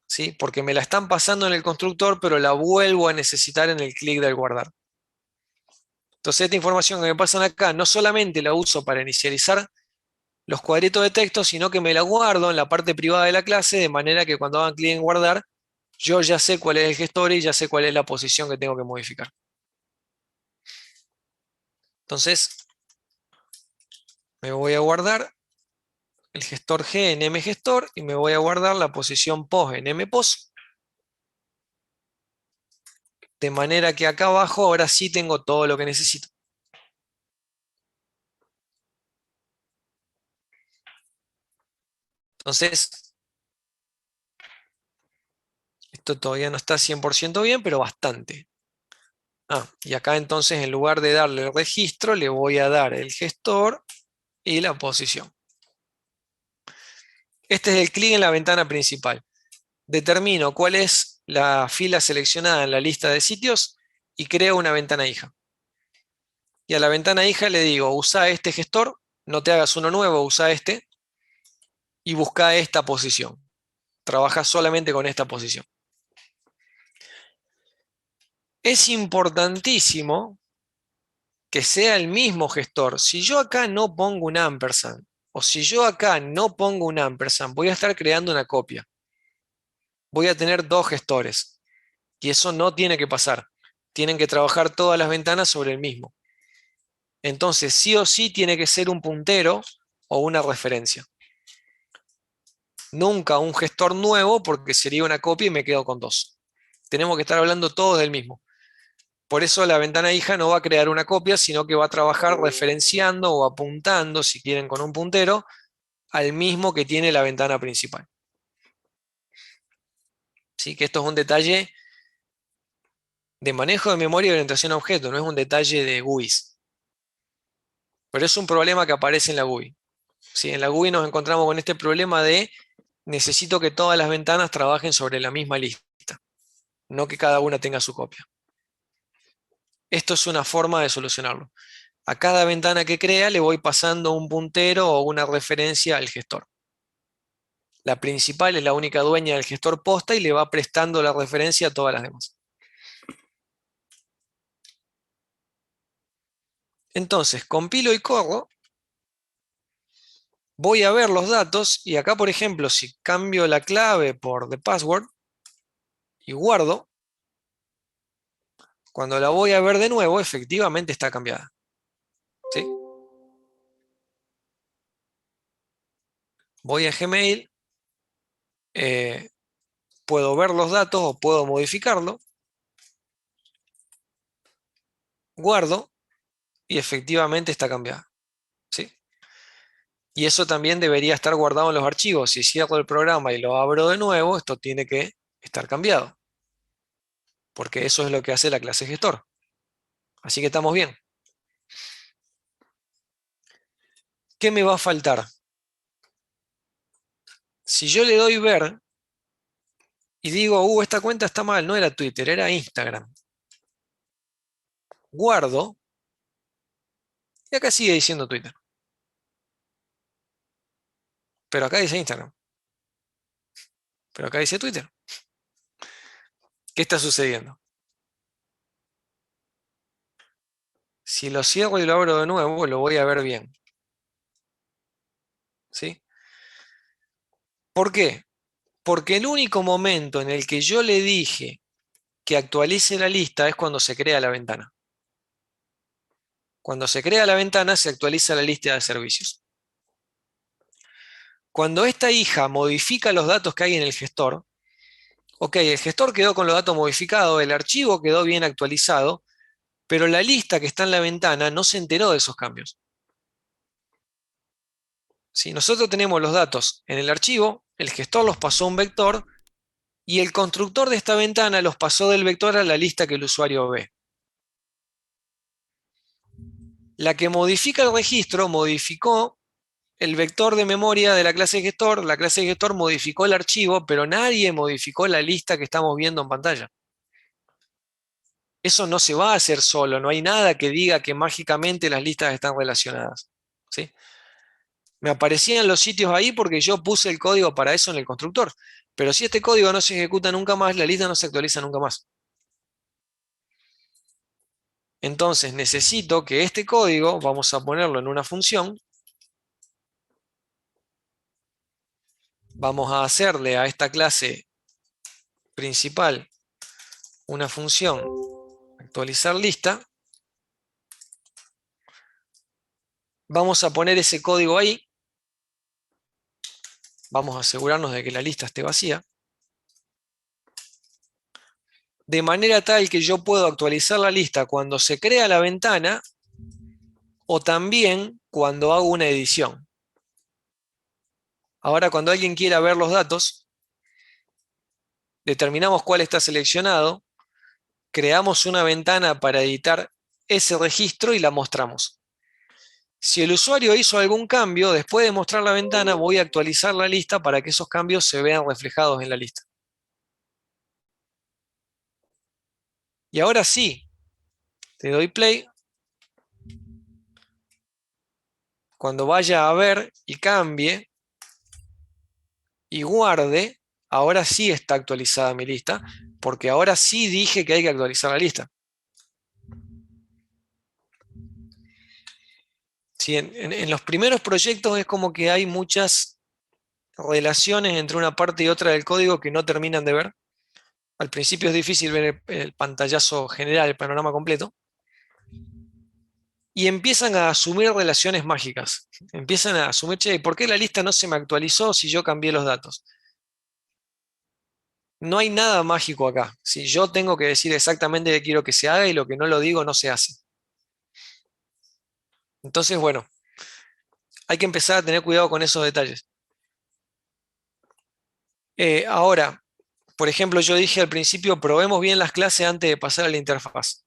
¿sí? Porque me la están pasando en el constructor, pero la vuelvo a necesitar en el clic del guardar. Entonces, esta información que me pasan acá no solamente la uso para inicializar los cuadritos de texto, sino que me la guardo en la parte privada de la clase, de manera que cuando hagan clic en guardar, yo ya sé cuál es el gestor y ya sé cuál es la posición que tengo que modificar. Entonces, me voy a guardar el gestor G en mgestor y me voy a guardar la posición pos en mpos. De manera que acá abajo ahora sí tengo todo lo que necesito. Entonces, esto todavía no está 100% bien, pero bastante. Y acá entonces en lugar de darle el registro, le voy a dar el gestor y la posición. Este es el clic en la ventana principal. Determino cuál es la fila seleccionada en la lista de sitios y creo una ventana hija. Y a la ventana hija le digo, usa este gestor, no te hagas uno nuevo, usa este y busca esta posición. trabaja solamente con esta posición. Es importantísimo que sea el mismo gestor. Si yo acá no pongo un ampersand, o si yo acá no pongo un ampersand, voy a estar creando una copia. Voy a tener dos gestores. Y eso no tiene que pasar. Tienen que trabajar todas las ventanas sobre el mismo. Entonces, sí o sí tiene que ser un puntero o una referencia. Nunca un gestor nuevo porque sería una copia y me quedo con dos. Tenemos que estar hablando todos del mismo. Por eso la ventana hija no va a crear una copia, sino que va a trabajar referenciando o apuntando, si quieren con un puntero, al mismo que tiene la ventana principal. ¿Sí? Que esto es un detalle de manejo de memoria y orientación a objetos, no es un detalle de GUIs. Pero es un problema que aparece en la GUI. ¿Sí? En la GUI nos encontramos con este problema de necesito que todas las ventanas trabajen sobre la misma lista, no que cada una tenga su copia. Esto es una forma de solucionarlo. A cada ventana que crea le voy pasando un puntero o una referencia al gestor. La principal es la única dueña del gestor posta y le va prestando la referencia a todas las demás. Entonces, compilo y corro, voy a ver los datos y acá, por ejemplo, si cambio la clave por the password y guardo, cuando la voy a ver de nuevo, efectivamente está cambiada. ¿Sí? Voy a Gmail, puedo ver los datos o puedo modificarlo, guardo y efectivamente está cambiada. ¿Sí? Y eso también debería estar guardado en los archivos. Si cierro el programa y lo abro de nuevo, esto tiene que estar cambiado, porque eso es lo que hace la clase gestor. Así que estamos bien. ¿Qué me va a faltar? Si yo le doy ver y digo, esta cuenta está mal, no era Twitter, era Instagram. Guardo y acá sigue diciendo Twitter. Pero acá dice Instagram. Pero acá dice Twitter. ¿Qué está sucediendo? Si lo cierro y lo abro de nuevo, lo voy a ver bien. ¿Sí? ¿Por qué? Porque el único momento en el que yo le dije que actualice la lista es cuando se crea la ventana. Cuando se crea la ventana, se actualiza la lista de servicios. Cuando esta hija modifica los datos que hay en el gestor, ok, el gestor quedó con los datos modificados, el archivo quedó bien actualizado, pero la lista que está en la ventana no se enteró de esos cambios. Si nosotros tenemos los datos en el archivo, el gestor los pasó a un vector y el constructor de esta ventana los pasó del vector a la lista que el usuario ve. La que modifica el registro modificó el vector de memoria de la clase gestor, la clase gestor modificó el archivo, pero nadie modificó la lista que estamos viendo en pantalla. Eso no se va a hacer solo, no hay nada que diga que mágicamente las listas están relacionadas. ¿Sí? Me aparecían los sitios ahí porque yo puse el código para eso en el constructor. Pero si este código no se ejecuta nunca más, la lista no se actualiza nunca más. Entonces necesito que este código, vamos a ponerlo en una función, vamos a hacerle a esta clase principal una función actualizar lista. Vamos a poner ese código ahí. Vamos a asegurarnos de que la lista esté vacía. De manera tal que yo puedo actualizar la lista cuando se crea la ventana o también cuando hago una edición. Ahora, cuando alguien quiera ver los datos, determinamos cuál está seleccionado, creamos una ventana para editar ese registro y la mostramos. Si el usuario hizo algún cambio, después de mostrar la ventana, voy a actualizar la lista para que esos cambios se vean reflejados en la lista. Y ahora sí, te doy play. Cuando vaya a ver y cambie y guarde, ahora sí está actualizada mi lista, porque ahora sí dije que hay que actualizar la lista. Sí, en los primeros proyectos es como que hay muchas relaciones entre una parte y otra del código que no terminan de ver. Al principio es difícil ver el pantallazo general, el panorama completo, y empiezan a asumir relaciones mágicas. Empiezan a asumir, che, ¿por qué la lista no se me actualizó si yo cambié los datos? No hay nada mágico acá. Si yo tengo que decir exactamente qué quiero que se haga y lo que no lo digo no se hace. Entonces, bueno, hay que empezar a tener cuidado con esos detalles. Ahora, por ejemplo, yo dije al principio, probemos bien las clases antes de pasar a la interfaz.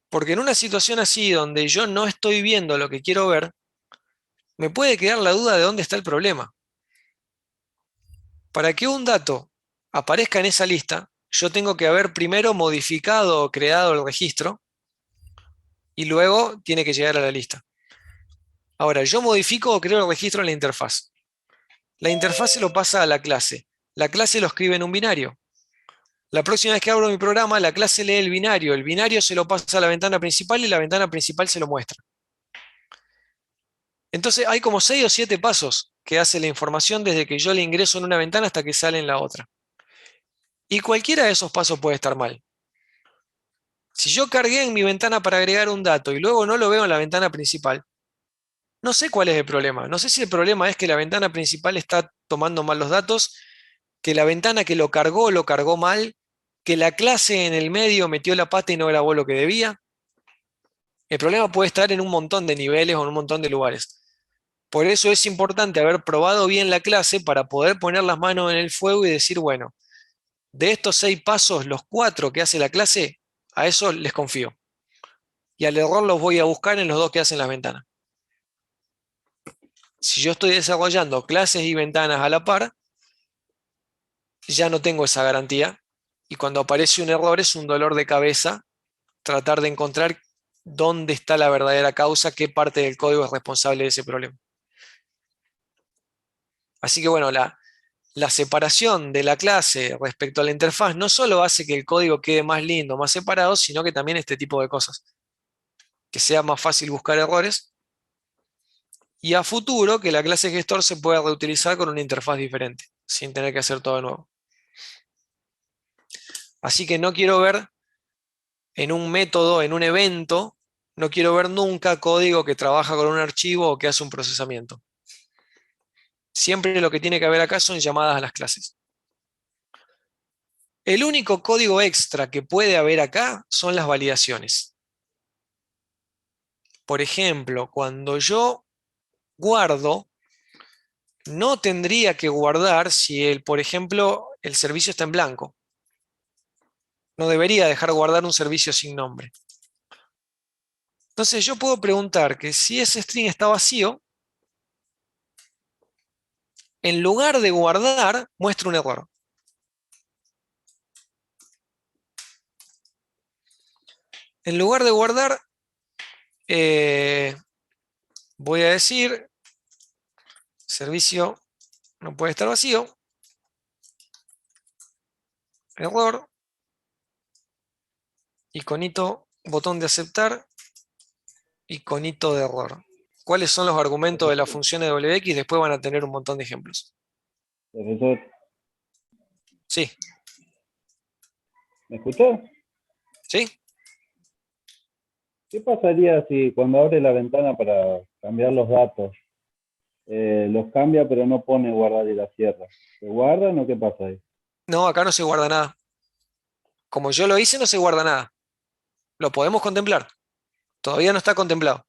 Porque en una situación así, donde yo no estoy viendo lo que quiero ver, me puede quedar la duda de dónde está el problema. Para que un dato aparezca en esa lista, yo tengo que haber primero modificado o creado el registro y luego tiene que llegar a la lista. Ahora, yo modifico o creo el registro en la interfaz. La interfaz se lo pasa a la clase. La clase lo escribe en un binario. La próxima vez que abro mi programa, la clase lee el binario se lo pasa a la ventana principal y la ventana principal se lo muestra. Entonces hay como 6 o 7 pasos que hace la información desde que yo le ingreso en una ventana hasta que sale en la otra. Y cualquiera de esos pasos puede estar mal. Si yo cargué en mi ventana para agregar un dato y luego no lo veo en la ventana principal, no sé cuál es el problema. No sé si el problema es que la ventana principal está tomando mal los datos, que la ventana que lo cargó mal, que la clase en el medio metió la pata y no grabó lo que debía. El problema puede estar en un montón de niveles o en un montón de lugares. Por eso es importante haber probado bien la clase para poder poner las manos en el fuego y decir, bueno, de estos 6 pasos, los 4 que hace la clase, a eso les confío. Y al error los voy a buscar en los 2 que hacen las ventanas. Si yo estoy desarrollando clases y ventanas a la par, ya no tengo esa garantía. Y cuando aparece un error es un dolor de cabeza tratar de encontrar dónde está la verdadera causa, qué parte del código es responsable de ese problema. Así que bueno, la separación de la clase respecto a la interfaz no solo hace que el código quede más lindo, más separado, sino que también este tipo de cosas. Que sea más fácil buscar errores y a futuro que la clase gestor se pueda reutilizar con una interfaz diferente, sin tener que hacer todo de nuevo. Así que no quiero ver en un método, en un evento, no quiero ver nunca código que trabaja con un archivo o que hace un procesamiento. Siempre lo que tiene que haber acá son llamadas a las clases. El único código extra que puede haber acá son las validaciones. Por ejemplo, cuando yo guardo, no tendría que guardar si, por ejemplo, el servicio está en blanco. No debería dejar guardar un servicio sin nombre. Entonces yo puedo preguntar que si ese string está vacío, en lugar de guardar, muestra un error. En lugar de guardar, eh, voy a decir, servicio no puede estar vacío, error, iconito, botón de aceptar, iconito de error. ¿Cuáles son los argumentos de la función de WX? Después van a tener un montón de ejemplos. Profesor, Sí, ¿me escuchó? ¿sí? ¿Qué pasaría si cuando abre la ventana para cambiar los datos, los cambia pero no pone guardar y la cierra? ¿Se guardan o qué pasa ahí? No, acá no se guarda nada. Como yo lo hice, no se guarda nada. Lo podemos contemplar. Todavía no está contemplado.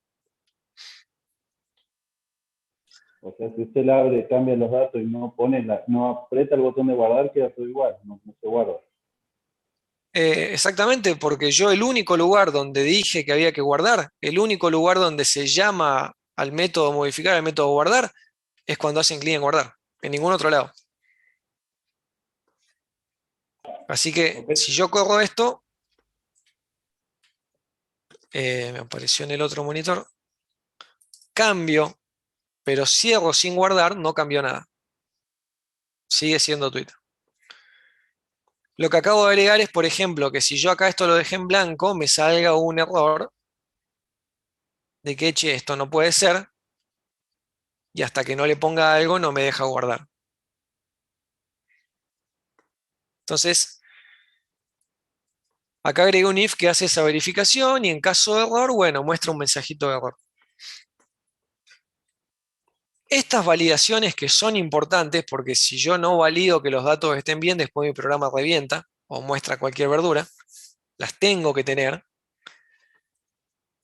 O sea, si usted la abre, cambia los datos y no pone no aprieta el botón de guardar, queda todo igual, no se guarda. Exactamente, porque yo el único lugar donde dije que había que guardar, el único lugar donde se llama al método modificar, al método guardar, es cuando hacen clic en guardar, en ningún otro lado. Así que Ok. si yo corro esto, me apareció en el otro monitor, cambio, pero cierro sin guardar, no cambió nada. sigue siendo Twitter. Lo que acabo de agregar es, por ejemplo, que si yo acá esto lo dejé en blanco, me salga un error de que, che, esto no puede ser, y hasta que no le ponga algo no me deja guardar. Entonces, acá agregué un if que hace esa verificación y en caso de error, bueno, muestra un mensajito de error. Estas validaciones que son importantes, porque si yo no valido que los datos estén bien, después mi programa revienta o muestra cualquier verdura, las tengo que tener.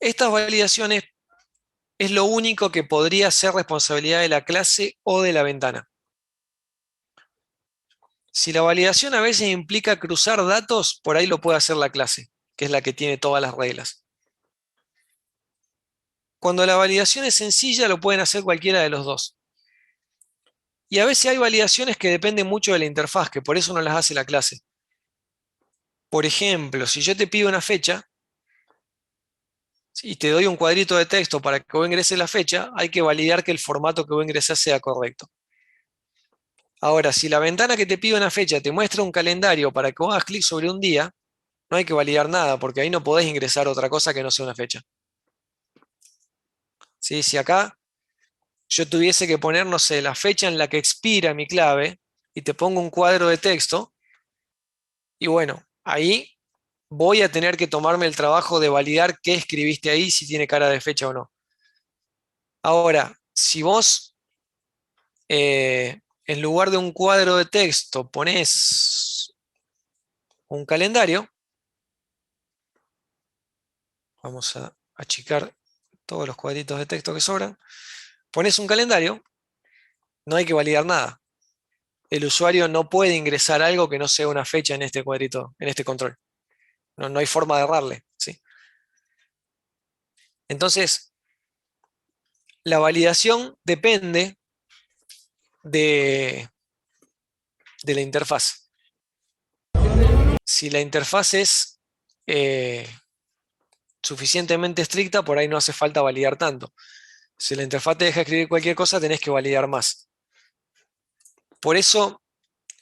Estas validaciones es lo único que podría ser responsabilidad de la clase o de la ventana. Si la validación a veces implica cruzar datos, por ahí lo puede hacer la clase, que es la que tiene todas las reglas. Cuando la validación es sencilla, lo pueden hacer cualquiera de los dos. Y a veces hay validaciones que dependen mucho de la interfaz, que por eso no las hace la clase. Por ejemplo, si yo te pido una fecha y te doy un cuadrito de texto para que vos ingreses la fecha, hay que validar que el formato que vos ingresás sea correcto. Ahora, si la ventana que te pide una fecha te muestra un calendario para que vos hagas clic sobre un día, no hay que validar nada, porque ahí no podés ingresar otra cosa que no sea una fecha. ¿Sí? Si acá yo tuviese que poner, no sé, la fecha en la que expira mi clave y te pongo un cuadro de texto, y bueno, ahí voy a tener que tomarme el trabajo de validar qué escribiste ahí, si tiene cara de fecha o no. Ahora, si vos en lugar de un cuadro de texto pones un calendario, vamos a achicar todos los cuadritos de texto que sobran, pones un calendario, no hay que validar nada. El usuario no puede ingresar algo que no sea una fecha en este cuadrito, en este control. No hay forma de errarle, ¿sí? Entonces, la validación depende de la interfaz. Si la interfaz es suficientemente estricta, por ahí no hace falta validar tanto. Si la interfaz te deja escribir cualquier cosa, tenés que validar más. Por eso,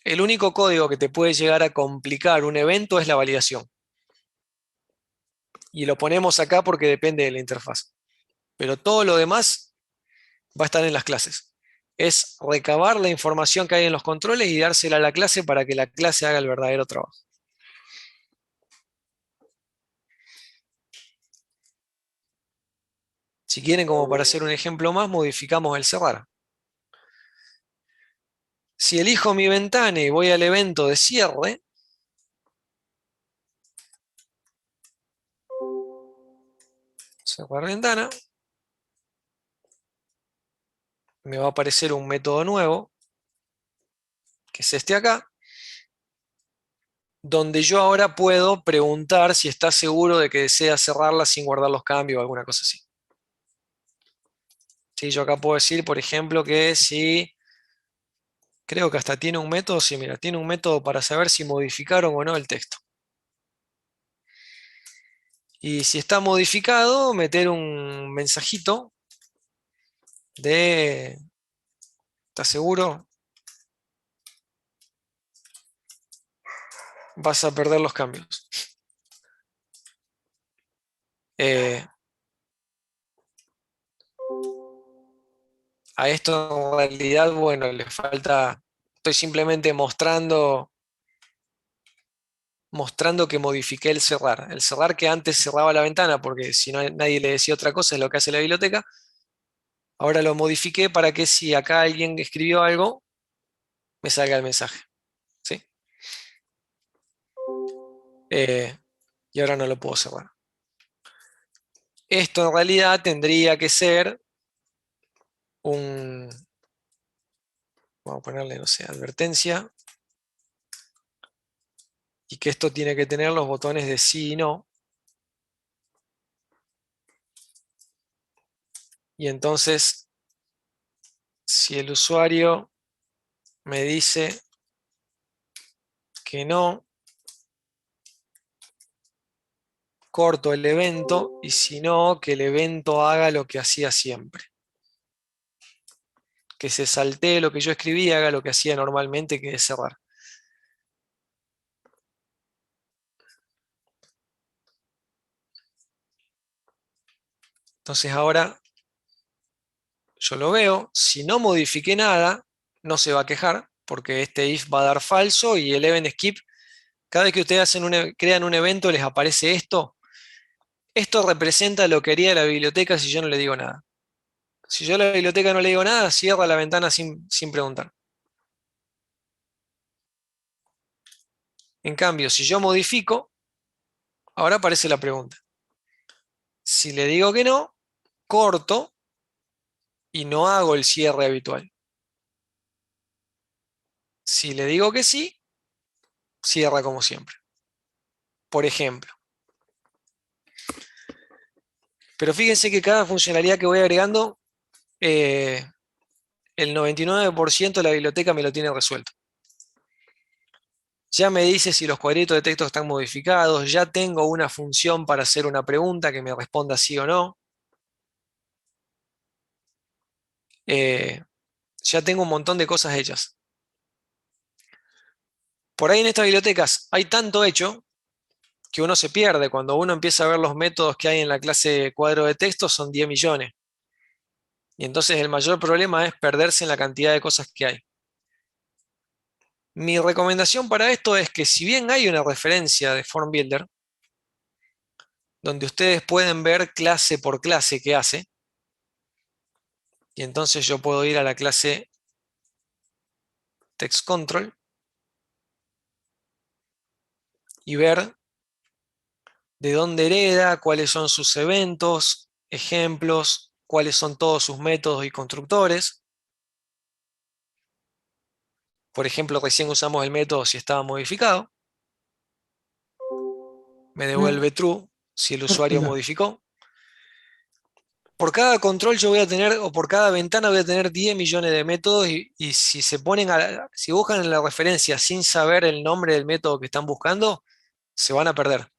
el único código que te puede llegar a complicar un evento es la validación. Y lo ponemos acá porque depende de la interfaz. Pero todo lo demás va a estar en las clases. Es recabar la información que hay en los controles y dársela a la clase para que la clase haga el verdadero trabajo. Si quieren, como para hacer un ejemplo más, modificamos el cerrar. Si elijo mi ventana y voy al evento de cierre, cerrar ventana, me va a aparecer un método nuevo, que es este acá, donde yo ahora puedo preguntar si está seguro de que desea cerrarla sin guardar los cambios o alguna cosa así. Sí, yo acá puedo decir, por ejemplo, que si, creo que hasta tiene un método, sí, mira, tiene un método para saber si modificaron o no el texto. Y si está modificado, meter un mensajito de, ¿estás seguro? Vas a perder los cambios. A esto en realidad, bueno, le falta, estoy simplemente mostrando que modifiqué el cerrar. El cerrar que antes cerraba la ventana, porque si no nadie le decía otra cosa, es lo que hace la biblioteca. Ahora lo modifiqué para que si acá alguien escribió algo, me salga el mensaje. ¿Sí? Y ahora no lo puedo cerrar. Esto en realidad tendría que ser un, vamos a ponerle, no sé, advertencia. Y que esto tiene que tener los botones de sí y no. Y entonces, si el usuario me dice que no, corto el evento, y si no, que el evento haga lo que hacía siempre. que se saltee lo que yo escribí y haga lo que hacía normalmente, que es cerrar. Entonces ahora yo lo veo, si no modifiqué nada, no se va a quejar, porque este if va a dar falso y el event skip, cada vez que ustedes crean un evento les aparece esto. Esto representa lo que haría la biblioteca si yo no le digo nada. Si yo a la biblioteca no le digo nada, cierra la ventana sin preguntar. En cambio, si yo modifico, ahora aparece la pregunta. Si le digo que no, corto y no hago el cierre habitual. Si le digo que sí, cierra como siempre. Por ejemplo. Pero fíjense que cada funcionalidad que voy agregando, el 99% de la biblioteca me lo tiene resuelto. Ya me dice si los cuadritos de texto están modificados, ya tengo una función para hacer una pregunta que me responda sí o no. Ya tengo un montón de cosas hechas. Por ahí en estas bibliotecas hay tanto hecho que uno se pierde. Cuando uno empieza a ver los métodos que hay en la clase cuadro de texto, son 10 millones. Y entonces el mayor problema es perderse en la cantidad de cosas que hay. Mi recomendación para esto es que si bien hay una referencia de Form Builder, donde ustedes pueden ver clase por clase qué hace, y entonces yo puedo ir a la clase Text Control y ver de dónde hereda, cuáles son sus eventos, ejemplos, cuáles son todos sus métodos y constructores. Por ejemplo, recién usamos el método si estaba modificado. Me devuelve true si el usuario Perfecto. modificó. Por cada control yo voy a tener, o por cada ventana voy a tener 10 millones de métodos y si se ponen si buscan en la referencia sin saber el nombre del método que están buscando, se van a perder.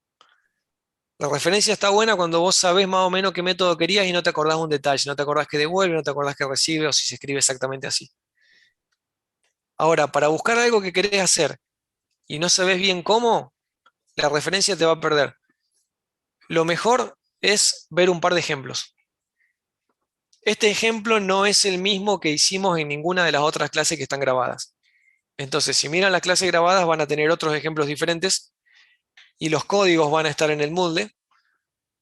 La referencia está buena cuando vos sabés más o menos qué método querías y no te acordás un detalle, no te acordás que devuelve, no te acordás que recibe o si se escribe exactamente así. Ahora, para buscar algo que querés hacer y no sabés bien cómo, la referencia te va a perder. Lo mejor es ver un par de ejemplos. Este ejemplo no es el mismo que hicimos en ninguna de las otras clases que están grabadas. Entonces, si miran las clases grabadas, van a tener otros ejemplos diferentes y los códigos van a estar en el Moodle.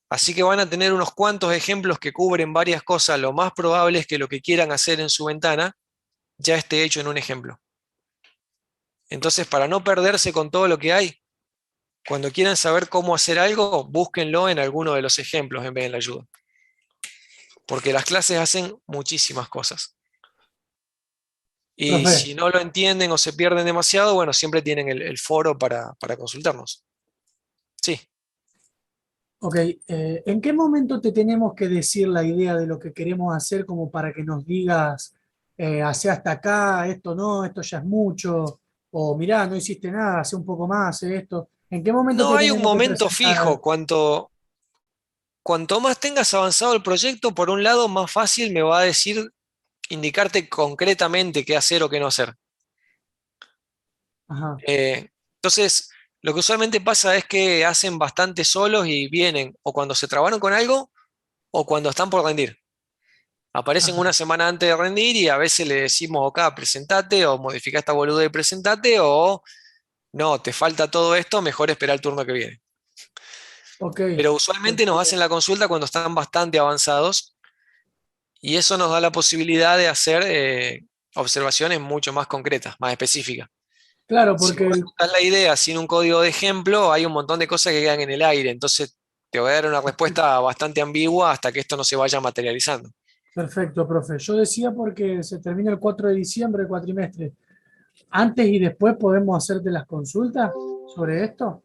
Así que van a tener unos cuantos ejemplos que cubren varias cosas. Lo más probable es que lo que quieran hacer en su ventana ya esté hecho en un ejemplo. Entonces, para no perderse con todo lo que hay, cuando quieran saber cómo hacer algo, búsquenlo en alguno de los ejemplos en vez de en la ayuda. Porque las clases hacen muchísimas cosas. Y Profe, si no lo entienden o se pierden demasiado, bueno, siempre tienen el foro para consultarnos. Sí. ok, ¿en qué momento te tenemos que decir la idea de lo que queremos hacer como para que nos digas, hace hasta acá, esto no, esto ya es mucho, o mirá, no hiciste nada, hace un poco más, hace esto? ¿En qué momento No te hay un tenemos que momento presentar? fijo. Cuanto más tengas avanzado el proyecto, por un lado, más fácil me va a decir, indicarte concretamente qué hacer o qué no hacer. Ajá, Entonces, lo que usualmente pasa es que hacen bastante solos y vienen o cuando se trabaron con algo o cuando están por rendir. Aparecen ajá. una semana antes de rendir y a veces le decimos, ok, presentate o modifica esta boluda y presentate o no, te falta todo esto, mejor esperar el turno que viene. Ok, Pero usualmente nos hacen la consulta cuando están bastante avanzados y eso nos da la posibilidad de hacer observaciones mucho más concretas, más específicas. claro, Si porque vos ejecutas la idea sin un código de ejemplo, hay un montón de cosas que quedan en el aire, entonces te voy a dar una respuesta bastante ambigua hasta que esto no se vaya materializando. perfecto, profe. Yo decía porque se termina el 4 de diciembre el cuatrimestre. ¿Antes y después podemos hacerte las consultas sobre esto? ¿O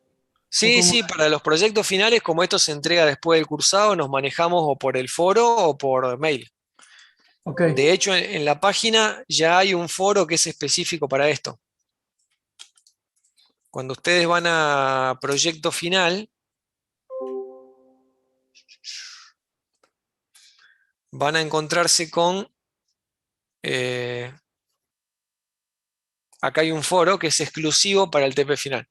Sí, cómo? sí, para los proyectos finales, como esto se entrega después del cursado, nos manejamos o por el foro o por mail. Ok, De hecho, en la página ya hay un foro que es específico para esto. Cuando ustedes van a proyecto final, van a encontrarse con Acá hay un foro que es exclusivo para el TP final,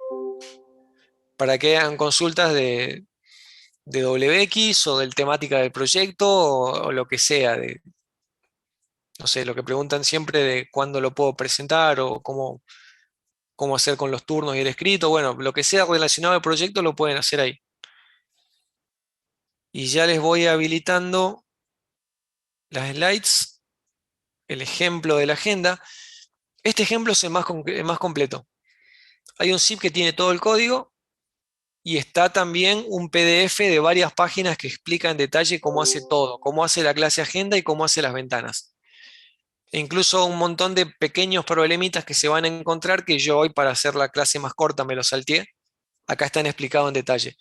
para que hagan consultas de WX o del temática del proyecto o lo que sea, no sé, lo que preguntan siempre de cuándo lo puedo presentar o cómo hacer con los turnos y el escrito. Bueno, lo que sea relacionado al proyecto lo pueden hacer ahí. Y ya les voy habilitando las slides, el ejemplo de la agenda. Este ejemplo es el más completo. Hay un zip que tiene todo el código y está también un PDF de varias páginas que explica en detalle cómo hace todo, cómo hace la clase agenda y cómo hace las ventanas. E incluso un montón de pequeños problemitas que se van a encontrar que yo hoy para hacer la clase más corta me los salteé. Acá están explicados en detalle.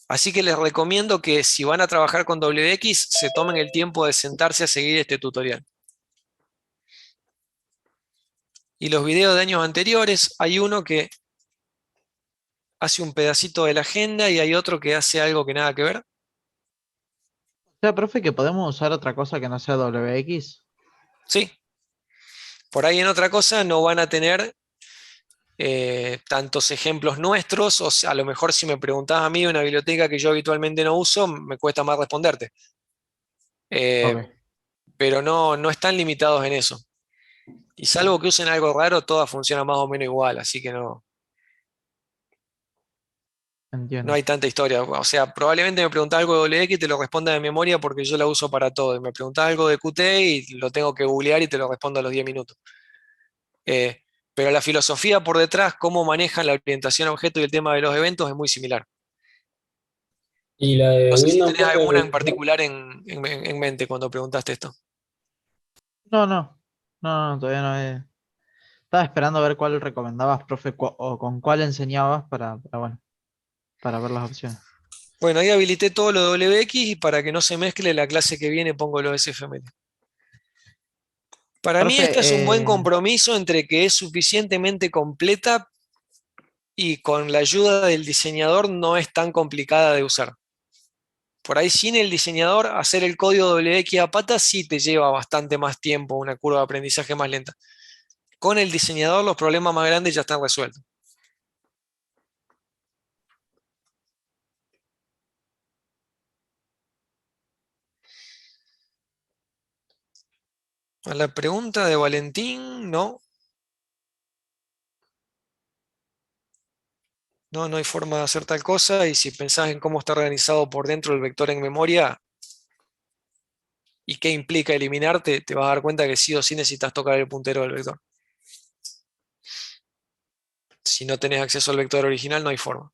Así que les recomiendo que si van a trabajar con WX, se tomen el tiempo de sentarse a seguir este tutorial. Y los videos de años anteriores, hay uno que hace un pedacito de la agenda y hay otro que hace algo que nada que ver. O sea, profe, que podemos usar otra cosa que no sea WX. Sí, por ahí en otra cosa no van a tener tantos ejemplos nuestros, o sea, a lo mejor si me preguntás a mí una biblioteca que yo habitualmente no uso, me cuesta más responderte. Eh, Ok, pero no están limitados en eso. Y salvo que usen algo raro, todas funcionan más o menos igual, así que no entiendo. hay tanta historia. O sea, probablemente me preguntás algo de WX y te lo responda de memoria porque yo la uso para todo. Y me preguntás algo de Qt y lo tengo que googlear y te lo respondo a los 10 minutos. Eh, pero la filosofía por detrás, cómo manejan la orientación a objeto y el tema de los eventos es muy similar. Y la de No sé si Windows, tenés profe, alguna en particular en mente cuando preguntaste esto. No, no, no, todavía no es. Estaba esperando a ver cuál recomendabas, profe, o con cuál enseñabas bueno, para ver las opciones. Bueno, ahí habilité todo lo de WX y para que no se mezcle la clase que viene pongo lo SFML. Para mí Profe, esta es un buen compromiso entre que es suficientemente completa y con la ayuda del diseñador no es tan complicada de usar. Por ahí sin el diseñador hacer el código WX a pata sí te lleva bastante más tiempo, una curva de aprendizaje más lenta. Con el diseñador los problemas más grandes ya están resueltos. A la pregunta de Valentín, no. No hay forma de hacer tal cosa y si pensás en cómo está organizado por dentro el vector en memoria y qué implica eliminarte, te vas a dar cuenta que sí o sí necesitas tocar el puntero del vector. Si no tenés acceso al vector original, no hay forma.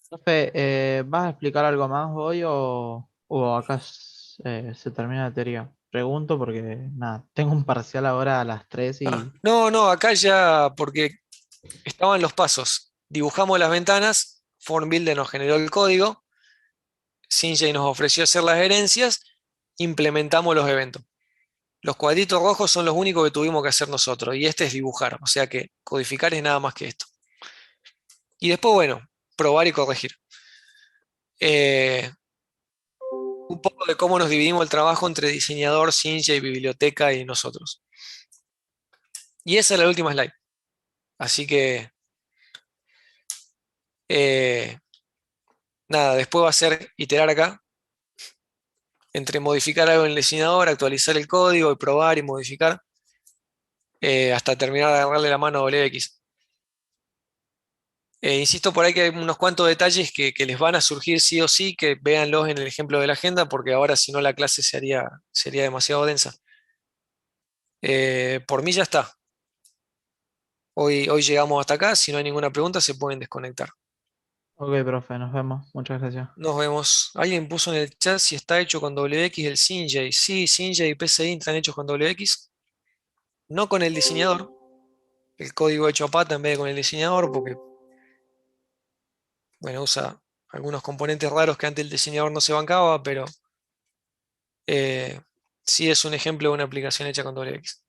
profe, ¿vas a explicar algo más hoy o acá se termina la teoría? Pregunto porque, nada, tengo un parcial ahora a las 3 Ah, y... no, acá ya, porque estaban los pasos. Dibujamos las ventanas, FormBuilder nos generó el código, Sinjay nos ofreció hacer las herencias, implementamos los eventos. Los cuadritos rojos son los únicos que tuvimos que hacer nosotros, y este es dibujar, o sea que codificar es nada más que esto. Y después, bueno, probar y corregir. Eh, un poco de cómo nos dividimos el trabajo entre diseñador, Sinjay, biblioteca y nosotros. Y esa es la última slide. Así que, eh, nada, después va a ser iterar acá, entre modificar algo en el diseñador, actualizar el código y probar y modificar, hasta terminar de agarrarle la mano a WX. Insisto por ahí que hay unos cuantos detalles que les van a surgir sí o sí, que véanlos en el ejemplo de la agenda, porque ahora si no la clase sería demasiado densa. Por mí ya está. Hoy llegamos hasta acá. Si no hay ninguna pregunta, se pueden desconectar. Ok, profe, nos vemos. Muchas gracias. Nos vemos. Alguien puso en el chat si está hecho con WX el Sinjay. Sí, Sinjay y PCI están hechos con WX. No con el diseñador. El código hecho a pata en vez de con el diseñador, porque bueno, usa algunos componentes raros que antes el diseñador no se bancaba, pero sí es un ejemplo de una aplicación hecha con WX.